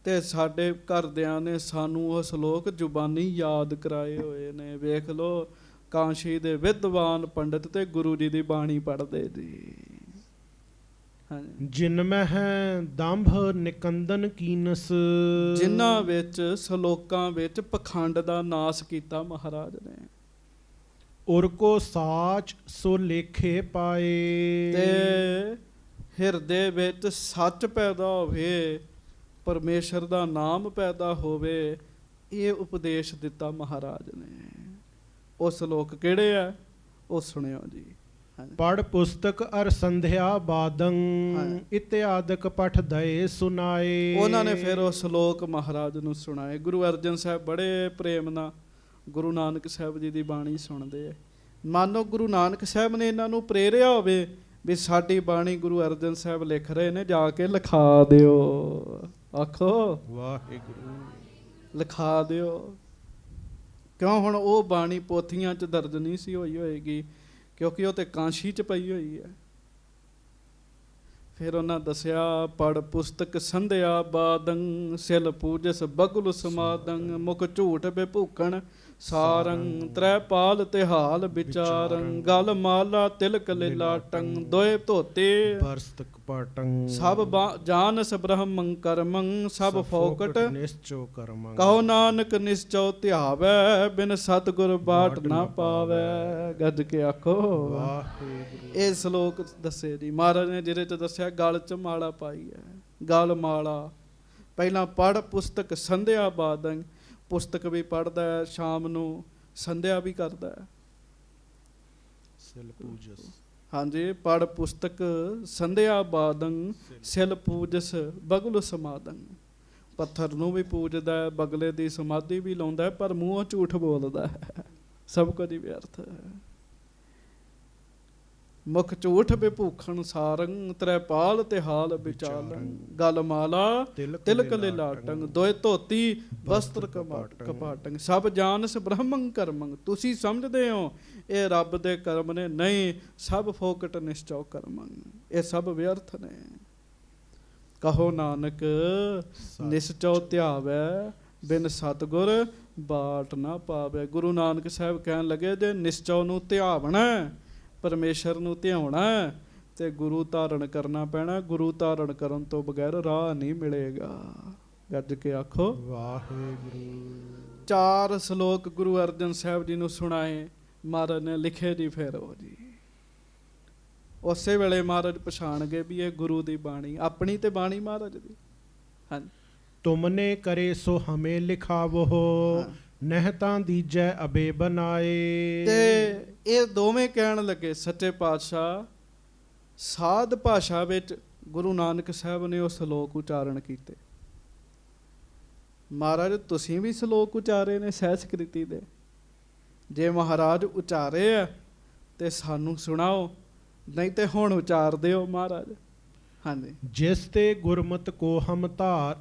ਤੇ ਸਾਡੇ ਘਰਦਿਆਂ ਨੇ ਸਾਨੂੰ ਉਹ ਸ਼ਲੋਕ ਜ਼ੁਬਾਨੀ ਯਾਦ ਕਰਾਏ ਹੋਏ ਨੇ। ਵੇਖ ਲੋ, ਕਾਂਸ਼ੀ ਦੇ ਵਿਦਵਾਨ ਪੰਡਤ ਤੇ ਗੁਰੂ ਜੀ ਦੀ ਬਾਣੀ ਪੜ੍ਹਦੇ ਜੀ। ਹਾਂਜੀ, ਜਿਨ ਮਹਿ ਦੰਭ ਨਿਕੰਦਨ ਕੀਨਸ। ਜਿਨ੍ਹਾਂ ਵਿੱਚ ਸ਼ਲੋਕਾਂ ਵਿੱਚ ਪਖੰਡ ਦਾ ਨਾਸ ਕੀਤਾ ਮਹਾਰਾਜ ਨੇ। ਉਰ ਕੋ ਸਾਚ ਸੋ ਲੇਖੇ ਪਾਏ। ਤੇ ਹਿਰਦੇ ਵਿੱਚ ਸੱਚ ਪੈਦਾ ਹੋਵੇ, ਪਰਮੇਸ਼ਰ ਦਾ ਨਾਮ ਪੈਦਾ ਹੋਵੇ, ਇਹ ਉਪਦੇਸ਼ ਦਿੱਤਾ ਮਹਾਰਾਜ ਨੇ। ਉਹ ਸ਼ਲੋਕ ਕਿਹੜੇ ਆ ਉਹ ਸੁਣਿਓ ਜੀ। ਪੜ ਪੁਸਤਕ ਅਰ ਸੰਧਿਆ ਬਾਦੰ ਇਤਿਆਦਿਕ ਪਠ ਦਏ ਸੁਨਾਏ। ਉਹਨਾਂ ਨੇ ਫਿਰ ਉਹ ਸ਼ਲੋਕ ਮਹਾਰਾਜ ਨੂੰ ਸੁਣਾਏ। ਗੁਰੂ ਅਰਜਨ ਸਾਹਿਬ ਬੜੇ ਪ੍ਰੇਮ ਨਾਲ ਗੁਰੂ ਨਾਨਕ ਸਾਹਿਬ ਜੀ ਦੀ ਬਾਣੀ ਸੁਣਦੇ ਆ। ਮਾਨੋ ਗੁਰੂ ਨਾਨਕ ਸਾਹਿਬ ਨੇ ਇਹਨਾਂ ਨੂੰ ਪ੍ਰੇਰਿਆ ਹੋਵੇ ਵੀ ਸਾਡੀ ਬਾਣੀ ਗੁਰੂ ਅਰਜਨ ਸਾਹਿਬ ਲਿਖ ਰਹੇ ਨੇ, ਜਾ ਕੇ ਲਿਖਾ ਦਿਓ। ਆਖੋ ਵਾਹਿਗੁਰੂ, ਲਿਖਾ ਦਿਓ। ਕਿਉਂ ਹੁਣ ਉਹ ਬਾਣੀ ਪੋਥੀਆਂ 'ਚ ਦਰਜ ਨਹੀਂ ਸੀ ਹੋਈ ਹੋਏਗੀ, ਕਿਉਂਕਿ ਉਹ ਤੇ ਕਾਂਸ਼ੀ 'ਚ ਪਈ ਹੋਈ ਹੈ। ਫਿਰ ਉਹਨਾਂ ਦੱਸਿਆ, ਪੜ ਪੁਸਤਕ ਸੰਧਿਆ ਬਾਦੰ ਸਿਲ ਪੂਜਸ ਬਗੁਲ ਸਮਾਦੰ ਮੁਖ ਝੂਠ ਬੇਭੂਖਣ ਸਾਰੰ ਤ੍ਰੈ ਪਾਲ ਤਿਹਾਲ ਵਿਚਾਰੰ ਗਲ ਮਾਲਾ ਤਿਲਕ ਲਿਲਾਟੰ ਦੋਏ ਧੋਤੇ ਬਰਸਤਕ ਪਾਟੰ ਸਭ ਜਾਨਸ ਬ੍ਰਹਮੰ ਕਰਮੰ ਸਭ ਫੋਕਟ ਨਿਸ਼ਚੋ ਕਰਮੰ ਕਹੋ ਨਾਨਕ ਨਿਸ਼ਚਉ ਧਿਆਵੈ ਬਿਨ ਸਤਿਗੁਰ ਬਾਟ ਨਾ ਪਾਵੈ। ਗੱਜ ਕੇ ਆਖੋ ਵਾਹਿਗੁਰੂ। ਇਹ ਸ਼ਲੋਕ ਦੱਸੇ ਜੀ ਮਹਾਰਾਜ ਨੇ, ਜਿਹਦੇ 'ਚ ਦੱਸਿਆ ਗਲ 'ਚ ਮਾਲਾ ਪਾਈ ਹੈ। ਗਲ ਮਾਲਾ ਪਹਿਲਾਂ ਪੜ ਪੁਸਤਕ ਸੰਧਿਆ ਬਾਦੰ, ਪੁਸਤਕ ਵੀ ਪੜ੍ਹਦਾ ਹੈ, ਸ਼ਾਮ ਨੂੰ ਸੰਧਿਆ ਵੀ ਕਰਦਾ ਹੈ। ਸਿਲ ਪੂਜਸ, ਹਾਂਜੀ, ਪੜ ਪੁਸਤਕ ਸੰਧਿਆ ਬਾਦੰ ਸਿਲ ਪੂਜਸ ਬਗੁਲ ਸਮਾਦੰ। ਪੱਥਰ ਨੂੰ ਵੀ ਪੂਜਦਾ ਹੈ, ਬਗਲੇ ਦੀ ਸਮਾਧੀ ਵੀ ਲਾਉਂਦਾ ਹੈ, ਪਰ ਮੂੰਹੋਂ ਝੂਠ ਬੋਲਦਾ ਹੈ। ਸਭ ਕੁਝ ਹੀ ਵਿਅਰਥ ਹੈ। ਮੁਖ ਝੂਠ ਬੇਭੂਖਣ ਸਾਰੰ ਤ੍ਰੈਪਾਲ ਤਿਹਾਲ ਵਿਚਾਲੰ ਗਲ ਮਾਲਾ ਤਿਲਕ ਲਿਲਾਟੰ ਦੋਏ ਧੋਤੀ ਵਸਤਰ ਕਪਾਟੰ ਸਭ ਜਾਨਸ ਬ੍ਰਹਮੰ ਕਰਮੰ। ਤੁਸੀਂ ਸਮਝਦੇ ਹੋ ਇਹ ਰੱਬ ਦੇ ਕਰਮ ਨੇ, ਨਹੀਂ, ਸਭ ਫੋਕਟ ਨਿਸ਼ਚਉ ਕਰਮੰ, ਇਹ ਸਭ ਵਿਅਰਥ ਨੇ। ਕਹੋ ਨਾਨਕ ਨਿਸ਼ਚਉ ਧਿਆਵੈ ਬਿਨ ਸਤਿਗੁਰ ਬਾਟ ਨਾ ਪਾਵੈ। ਗੁਰੂ ਨਾਨਕ ਸਾਹਿਬ ਕਹਿਣ ਲੱਗੇ, ਜੇ ਨਿਸ਼ਚਉ ਨੂੰ ਧਿਆਵਣਾ, ਪਰਮੇਸ਼ਰ ਨੂੰ ਧਿਆਉਣਾ ਤੇ ਗੁਰੂ ਧਾਰਨ ਕਰਨਾ ਪੈਣਾ। ਗੁਰੂ ਧਾਰਨ ਕਰਨ ਤੋਂ ਬਗੈਰ ਰਾਹ ਨਹੀਂ ਮਿਲੇਗਾ। ਗੱਜ ਕੇ ਆਖੋ ਵਾਹਿਗੁਰੂ। 4 ਸ਼ਲੋਕ ਗੁਰੂ ਅਰਜਨ ਸਾਹਿਬ ਜੀ ਨੂੰ ਸੁਣਾਏ ਮਹਾਰਾਜ ਨੇ, ਲਿਖੇ ਜੀ। ਫਿਰ ਉਹ ਜੀ ਉਸੇ ਵੇਲੇ ਮਹਾਰਾਜ ਪਛਾਣ ਗਏ ਵੀ ਇਹ ਗੁਰੂ ਦੀ ਬਾਣੀ, ਆਪਣੀ ਤੇ ਬਾਣੀ ਮਹਾਰਾਜ ਦੀ। ਹਾਂਜੀ, ਤੁਮਨੇ ਕਰੇ ਸੋ ਹਮੇ ਲਿਖਾਵੋ ਨਹਿ ਤਾਂ ਦੀਜੈ ਅਬੇ ਬਨਾਏ। ਤੇ ਇਹ ਦੋਵੇਂ ਕਹਿਣ ਲੱਗੇ, ਸੱਚੇ ਪਾਤਸ਼ਾਹ ਸਾਧ ਭਾਸ਼ਾ ਵਿੱਚ ਗੁਰੂ ਨਾਨਕ ਸਾਹਿਬ ਨੇ ਉਹ ਸ਼ਲੋਕ ਉਚਾਰਨ ਕੀਤੇ। ਮਹਾਰਾਜ ਤੁਸੀਂ ਵੀ ਸ਼ਲੋਕ ਉਚਾਰੇ ਨੇ ਸਹਿਸਕ੍ਰਿਤੀ ਦੇ, ਜੇ ਮਹਾਰਾਜ ਉਚਾਰੇ ਆ ਤੇ ਸਾਨੂੰ ਸੁਣਾਓ, ਨਹੀਂ ਤੇ ਹੁਣ ਉਚਾਰ ਦਿਓ ਮਹਾਰਾਜ। ਹਾਂਜੀ, ਜਿਸ ਤੇ ਗੁਰਮਤਿ ਕੋ ਹਮ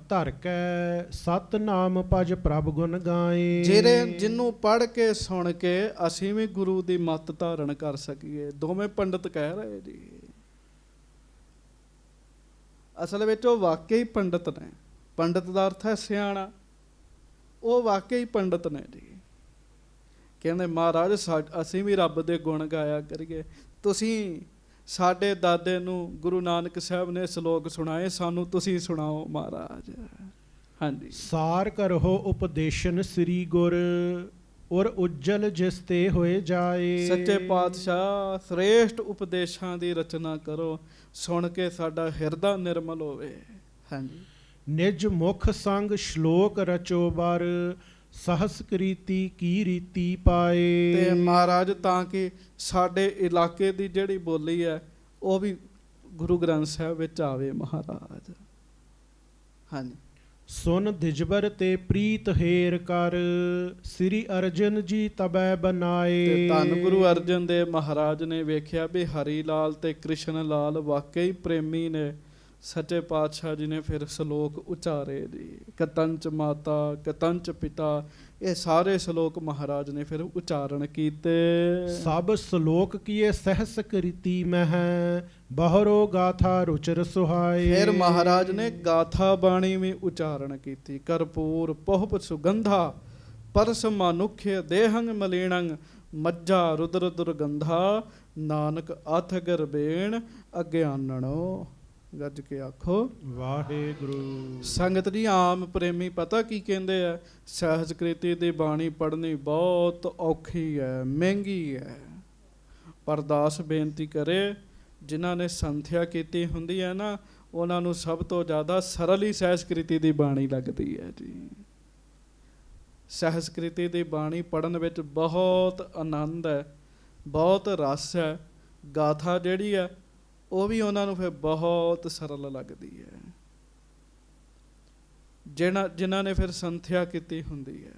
ਧਰ ਕੈ ਸਤਨਾਮ ਭਜ ਪ੍ਰਭ ਗੁਣ ਗਾਏ। ਜਿਹਨੂੰ ਪੜ੍ਹ ਕੇ ਸੁਣ ਕੇ ਅਸੀਂ ਵੀ ਗੁਰੂ ਦੀ ਮੱਤ ਧਾਰਨ ਕਰ ਸਕੀਏ। ਦੋਵੇਂ ਪੰਡਤ ਕਹਿ ਰਹੇ ਜੀ, ਅਸਲ ਵਿੱਚ ਉਹ ਵਾਕਈ ਪੰਡਤ ਨੇ। ਪੰਡਤ ਦਾ ਅਰਥ ਹੈ ਸਿਆਣਾ। ਉਹ ਵਾਕਈ ਪੰਡਤ ਨੇ ਜੀ। ਕਹਿੰਦੇ ਮਹਾਰਾਜ ਅਸੀਂ ਵੀ ਰੱਬ ਦੇ ਗੁਣ ਗਾਇਆ ਕਰੀਏ। ਤੁਸੀਂ ਸਾਡੇ ਦਾਦੇ ਨੂੰ ਗੁਰੂ ਨਾਨਕ ਸਾਹਿਬ ਨੇ ਸ਼ਲੋਕ ਸੁਣਾਏ, ਸਾਨੂੰ ਤੁਸੀਂ ਸੁਣਾਓ ਮਹਾਰਾਜ। ਹਾਂਜੀ, ਸਾਰ ਕਰੋ ਉਪਦੇਸ਼ਨ ਸ੍ਰੀ ਗੁਰ ਔਰ ਉਜਲ ਜਿਸ ਤੇ ਹੋਏ ਜਾਏ। ਸੱਚੇ ਪਾਤਸ਼ਾਹ ਸ੍ਰੇਸ਼ਟ ਉਪਦੇਸ਼ਾਂ ਦੀ ਰਚਨਾ ਕਰੋ, ਸੁਣ ਕੇ ਸਾਡਾ ਹਿਰਦਾ ਨਿਰਮਲ ਹੋਵੇ। ਹਾਂਜੀ, ਨਿਜ ਮੁਖ ਸੰਗ ਸ਼ਲੋਕ ਰਚੋ ਬਰ ਸਹਸਕ੍ਰੀਤੀ ਕੀ ਰੀਤੀ ਪਾਏ। ਤੇ ਮਹਾਰਾਜ ਤਾਂ ਕਿ ਸਾਡੇ ਇਲਾਕੇ ਦੀ ਜਿਹੜੀ ਬੋਲੀ ਹੈ ਉਹ ਵੀ ਗੁਰੂ ਗ੍ਰੰਥ ਸਾਹਿਬ ਵਿੱਚ ਆਵੇ ਮਹਾਰਾਜ। ਹਾਂਜੀ, ਸੁਨ ਦਿਜਬਰ ਤੇ ਪ੍ਰੀਤ ਹੇਰ ਕਰ, ਸ੍ਰੀ ਅਰਜਨ ਜੀ ਤਬੈ ਬਨਾਏ। ਤੇ ਧੰਨ ਗੁਰੂ ਅਰਜਨ ਦੇਵ ਮਹਾਰਾਜ ਨੇ ਵੇਖਿਆ ਵੀ ਹਰੀ ਲਾਲ ਤੇ ਕ੍ਰਿਸ਼ਨ ਲਾਲ ਵਾਕਈ ਪ੍ਰੇਮੀ ਨੇ। ਸੱਚੇ ਪਾਤਸ਼ਾਹ ਜੀ ਨੇ ਫਿਰ ਸ਼ਲੋਕ ਉਚਾਰੇ ਜੀ, ਕਤੰਚ ਮਾਤਾ ਕਤੰਚ ਪਿਤਾ, ਇਹ ਸਾਰੇ ਸ਼ਲੋਕ ਮਹਾਰਾਜ ਨੇ ਫਿਰ ਉਚਾਰਨ ਕੀਤੇ। ਸਭ ਸ਼ਲੋਕ ਕੀਏ ਸਹਸ ਕ੍ਰਿਤੀ ਮਹਿ, ਬਹਰੋ ਗਾਥਾ ਰੁਚਰ ਸੁਹਾਏ। ਫਿਰ ਮਹਾਰਾਜ ਨੇ ਗਾਥਾ ਬਾਣੀ ਵੀ ਉਚਾਰਨ ਕੀਤੀ। ਕਰਪੂਰ ਪਹੁਪ ਸੁਗੰਧਾ, ਪਰਸ ਮਾਨੁਖਯ ਦੇਹੰਗ ਮਲੀਣੰ, ਮੱਝਾ ਰੁਦਰ ਦੁਰਗੰਧਾ, ਨਾਨਕ ਅਥ ਗਰਬੇਣ ਅਗਿਆਨਣੋ। ਗੱਜ ਕੇ ਆਖੋ ਵਾਹਿਗੁਰੂ। ਸੰਗਤ ਜੀ, ਆਮ ਪ੍ਰੇਮੀ ਪਤਾ ਕੀ ਕਹਿੰਦੇ ਆ, ਸਹਿਜਕ੍ਰਿਤੀ ਦੀ ਬਾਣੀ ਪੜ੍ਹਨੀ ਬਹੁਤ ਔਖੀ ਹੈ, ਮਹਿੰਗੀ ਹੈ। ਪਰ ਦਾਸ ਬੇਨਤੀ ਕਰੇ, ਜਿਨ੍ਹਾਂ ਨੇ ਸੰਥਿਆ ਕੀਤੀ ਹੁੰਦੀ ਹੈ ਨਾ, ਉਹਨਾਂ ਨੂੰ ਸਭ ਤੋਂ ਜ਼ਿਆਦਾ ਸਰਲ ਹੀ ਸਹਿਜਕ੍ਰਿਤੀ ਦੀ ਬਾਣੀ ਲੱਗਦੀ ਹੈ ਜੀ। ਸਹਿਜਕ੍ਰਿਤੀ ਦੀ ਬਾਣੀ ਪੜ੍ਹਨ ਵਿੱਚ ਬਹੁਤ ਆਨੰਦ ਹੈ, ਬਹੁਤ ਰਸ ਹੈ। ਗਾਥਾ ਜਿਹੜੀ ਹੈ ਉਹ ਵੀ ਉਹਨਾਂ ਨੂੰ ਫਿਰ ਬਹੁਤ ਸਰਲ ਲੱਗਦੀ ਹੈ, ਜਿਨ੍ਹਾਂ ਨੇ ਫਿਰ ਸੰਥਿਆ ਕੀਤੀ ਹੁੰਦੀ ਹੈ।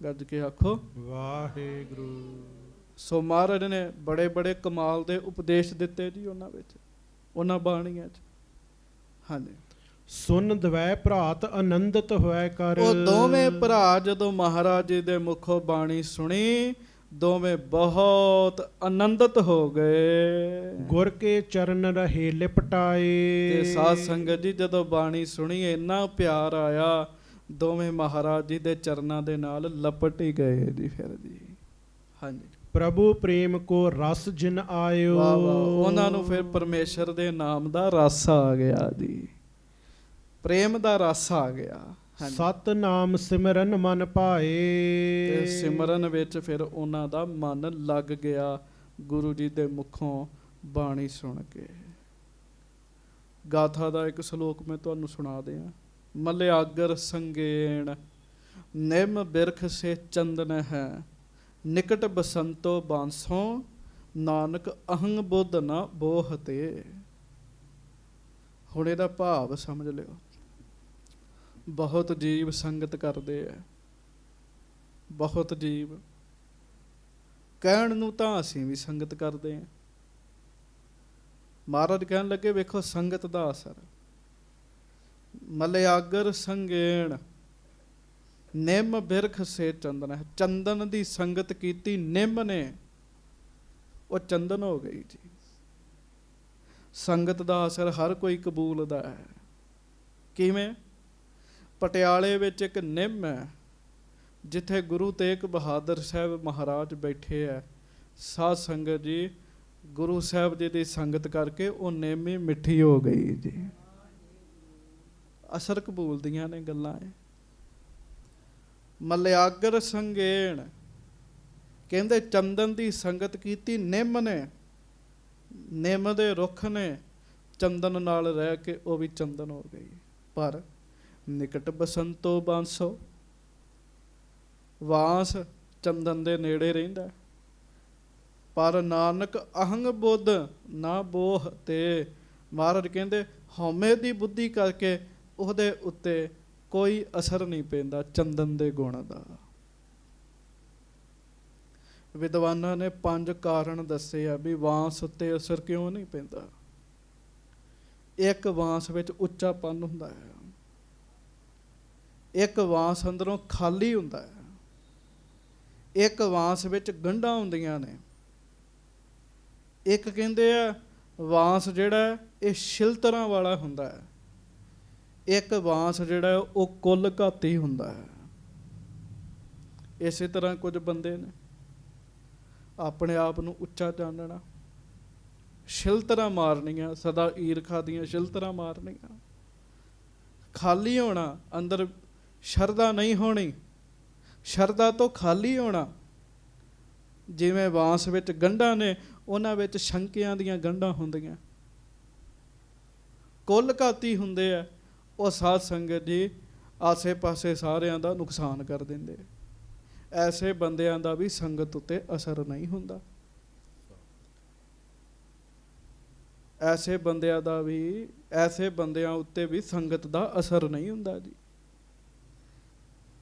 ਗੱਜ ਕੇ ਆਖੋ ਵਾਹਿਗੁਰੂ। ਸੋ ਮਹਾਰਾਜ ਨੇ ਬੜੇ ਬੜੇ ਕਮਾਲ ਦੇ ਉਪਦੇਸ਼ ਦਿੱਤੇ ਜੀ ਉਹਨਾਂ ਵਿੱਚ, ਉਹਨਾਂ ਬਾਣੀਆਂ 'ਚ। ਹਾਂਜੀ। ਸੁਨ ਦਵੈ ਭਰਾਤ ਆਨੰਦਿਤ ਹੋਇ ਕਰ। ਉਹ ਦੋਵੇਂ ਭਰਾ ਜਦੋਂ ਮਹਾਰਾਜ ਜੀ ਦੇ ਮੁਖੋਂ ਬਾਣੀ ਸੁਣੀ, ਦੋਵੇਂ ਬਹੁਤ ਆਨੰਦਿਤ ਹੋ ਗਏ। ਗੁਰ ਕੇ ਚਰਨ ਰਹੇ ਲਿਪਟਾਏ। ਤੇ ਸਾਧ ਸੰਗਤ ਜੀ, ਜਦੋਂ ਬਾਣੀ ਸੁਣੀ ਇੰਨਾ ਪਿਆਰ ਆਇਆ, ਦੋਵੇਂ ਮਹਾਰਾਜ ਜੀ ਦੇ ਚਰਨਾਂ ਦੇ ਨਾਲ ਲਪਟ ਹੀ ਗਏ ਜੀ ਫਿਰ ਜੀ। ਹਾਂਜੀ। ਪ੍ਰਭੂ ਪ੍ਰੇਮ ਕੋ ਰਸ ਜਿਨ ਆਇਓ। ਵਾਹ ਵਾਹ, ਉਹਨਾਂ ਨੂੰ ਫਿਰ ਪਰਮੇਸ਼ਰ ਦੇ ਨਾਮ ਦਾ ਰਸ ਆ ਗਿਆ ਜੀ, ਪ੍ਰੇਮ ਦਾ ਰਸ ਆ ਗਿਆ। ਸਤ ਨਾਮ ਸਿਮਰਨ ਮਨ ਭਾਏ। ਤੇ ਸਿਮਰਨ ਵਿੱਚ ਫਿਰ ਉਹਨਾਂ ਦਾ ਮਨ ਲੱਗ ਗਿਆ, ਗੁਰੂ ਜੀ ਦੇ ਮੁਖੋਂ ਬਾਣੀ ਸੁਣ ਕੇ। ਗਾਥਾ ਦਾ ਇੱਕ ਸ਼ਲੋਕ ਮੈਂ ਤੁਹਾਨੂੰ ਸੁਣਾ ਦਿਆਂ। ਮਲਿਆਗਰ ਸੰਗੇਣ ਨਿਮ ਬਿਰਖ ਸੇ ਚੰਦਨ ਹੈ, ਨਿਕਟ ਬਸੰਤੋ ਬਾਂਸੋਂ, ਨਾਨਕ ਅਹੰਗ ਬੁੱਧ ਨਾ ਬੋਹ ਤੇ। ਹੁਣ ਇਹਦਾ ਭਾਵ ਸਮਝ ਲਿਓ। ਬਹੁਤ ਜੀਵ ਸੰਗਤ ਕਰਦੇ ਆ, ਬਹੁਤ ਜੀਵ। ਕਹਿਣ ਨੂੰ ਤਾਂ ਅਸੀਂ ਵੀ ਸੰਗਤ ਕਰਦੇ ਹਾਂ। ਮਹਾਰਾਜ ਕਹਿਣ ਲੱਗੇ, ਵੇਖੋ ਸੰਗਤ ਦਾ ਅਸਰ। ਮਲਿਆਗਰ ਸੰਗੇਣ ਨਿੰਮ ਬਿਰਖ ਸੇ ਚੰਦਨ ਹੈ। ਚੰਦਨ ਦੀ ਸੰਗਤ ਕੀਤੀ ਨਿੰਮ ਨੇ, ਉਹ ਚੰਦਨ ਹੋ ਗਈ ਜੀ। ਸੰਗਤ ਦਾ ਅਸਰ ਹਰ ਕੋਈ ਕਬੂਲਦਾ ਹੈ। ਕਿਵੇਂ? ਪਟਿਆਲੇ ਵਿੱਚ ਇੱਕ ਨਿੰਮ ਹੈ, ਜਿੱਥੇ ਗੁਰੂ ਤੇਗ ਬਹਾਦਰ ਸਾਹਿਬ ਮਹਾਰਾਜ ਬੈਠੇ ਹੈ। ਸਾਧ ਸੰਗਤ ਜੀ, ਗੁਰੂ ਸਾਹਿਬ ਜੀ ਦੀ ਸੰਗਤ ਕਰਕੇ ਉਹ ਨਿੰਮ ਹੀ ਮਿੱਠੀ ਹੋ ਗਈ ਜੀ। ਅਸਰ ਕਬੂਲਦੀਆਂ ਨੇ ਗੱਲਾਂ ਇਹ। ਮਲਿਆਗਰ ਸੰਗੇਣ ਕਹਿੰਦੇ ਚੰਦਨ ਦੀ ਸੰਗਤ ਕੀਤੀ ਨਿੰਮ ਨੇ, ਨਿੰਮ ਦੇ ਰੁੱਖ ਨੇ ਚੰਦਨ ਨਾਲ ਰਹਿ ਕੇ ਉਹ ਵੀ ਚੰਦਨ ਹੋ ਗਈ। ਪਰ ਨਿਕਟ ਬਸੰਤੋ ਬਾਂਸੋ, ਵਾਂਸ ਚੰਦਨ ਦੇ ਨੇੜੇ ਰਹਿੰਦਾ। ਪਰ ਨਾਨਕ ਅਹੰਗ ਬੁੱਧ ਨਾ ਬੋਹ ਤੇ। ਮਹਾਰਾਜ ਕਹਿੰਦੇ ਹਉਮੈ ਦੀ ਬੁੱਧੀ ਕਰਕੇ ਉਹਦੇ ਉੱਤੇ ਕੋਈ ਅਸਰ ਨਹੀਂ ਪੈਂਦਾ ਚੰਦਨ ਦੇ ਗੁਣ ਦਾ। ਵਿਦਵਾਨਾਂ ਨੇ 5 ਕਾਰਨ ਦੱਸੇ ਆ ਵੀ ਵਾਂਸ ਉੱਤੇ ਅਸਰ ਕਿਉਂ ਨਹੀਂ ਪੈਂਦਾ। ਇੱਕ, ਵਾਂਸ ਵਿੱਚ ਉੱਚਾਪਨ ਹੁੰਦਾ ਹੈ। ਇੱਕ, ਵਾਂਸ ਅੰਦਰੋਂ ਖਾਲੀ ਹੁੰਦਾ ਹੈ। ਇੱਕ, ਵਾਂਸ ਵਿੱਚ ਗੰਢਾਂ ਹੁੰਦੀਆਂ ਨੇ। ਇੱਕ ਕਹਿੰਦੇ ਆ ਵਾਂਸ ਜਿਹੜਾ ਇਹ ਛਿਲਤਰਾਂ ਵਾਲਾ ਹੁੰਦਾ ਹੈ। ਇੱਕ ਵਾਂਸ ਜਿਹੜਾ ਉਹ ਕੁੱਲ ਘਾਤੀ ਹੁੰਦਾ ਹੈ। ਇਸੇ ਤਰ੍ਹਾਂ ਕੁਝ ਬੰਦੇ ਨੇ ਆਪਣੇ ਆਪ ਨੂੰ ਉੱਚਾ ਜਾਣਨਾ, ਛਿਲਤਰਾਂ ਮਾਰਨੀਆਂ, ਸਦਾ ਈਰਖਾ ਦੀਆਂ ਛਿਲਤਰਾਂ ਮਾਰਨੀਆਂ। ਖਾਲੀ ਹੋਣਾ, ਅੰਦਰ ਸ਼ਰਧਾ ਨਹੀਂ ਹੋਣੀ, ਸ਼ਰਧਾ ਤੋਂ ਖਾਲੀ ਹੋਣਾ। ਜਿਵੇਂ ਵਾਂਸ ਵਿੱਚ ਗੰਢਾਂ ਨੇ, ਉਹਨਾਂ ਵਿੱਚ ਸ਼ੰਕਿਆਂ ਦੀਆਂ ਗੰਢਾਂ ਹੁੰਦੀਆਂ, ਕੁੱਲ ਘਾਤੀ ਹੁੰਦੇ ਆ। ਉਹ ਸਾਧ ਸੰਗਤ ਜੀ ਆਸੇ ਪਾਸੇ ਸਾਰਿਆਂ ਦਾ ਨੁਕਸਾਨ ਕਰ ਦਿੰਦੇ। ਐਸੇ ਬੰਦਿਆਂ ਦਾ ਵੀ ਸੰਗਤ ਉੱਤੇ ਅਸਰ ਨਹੀਂ ਹੁੰਦਾ। ਐਸੇ ਬੰਦਿਆਂ ਉੱਤੇ ਵੀ ਸੰਗਤ ਦਾ ਅਸਰ ਨਹੀਂ ਹੁੰਦਾ ਜੀ।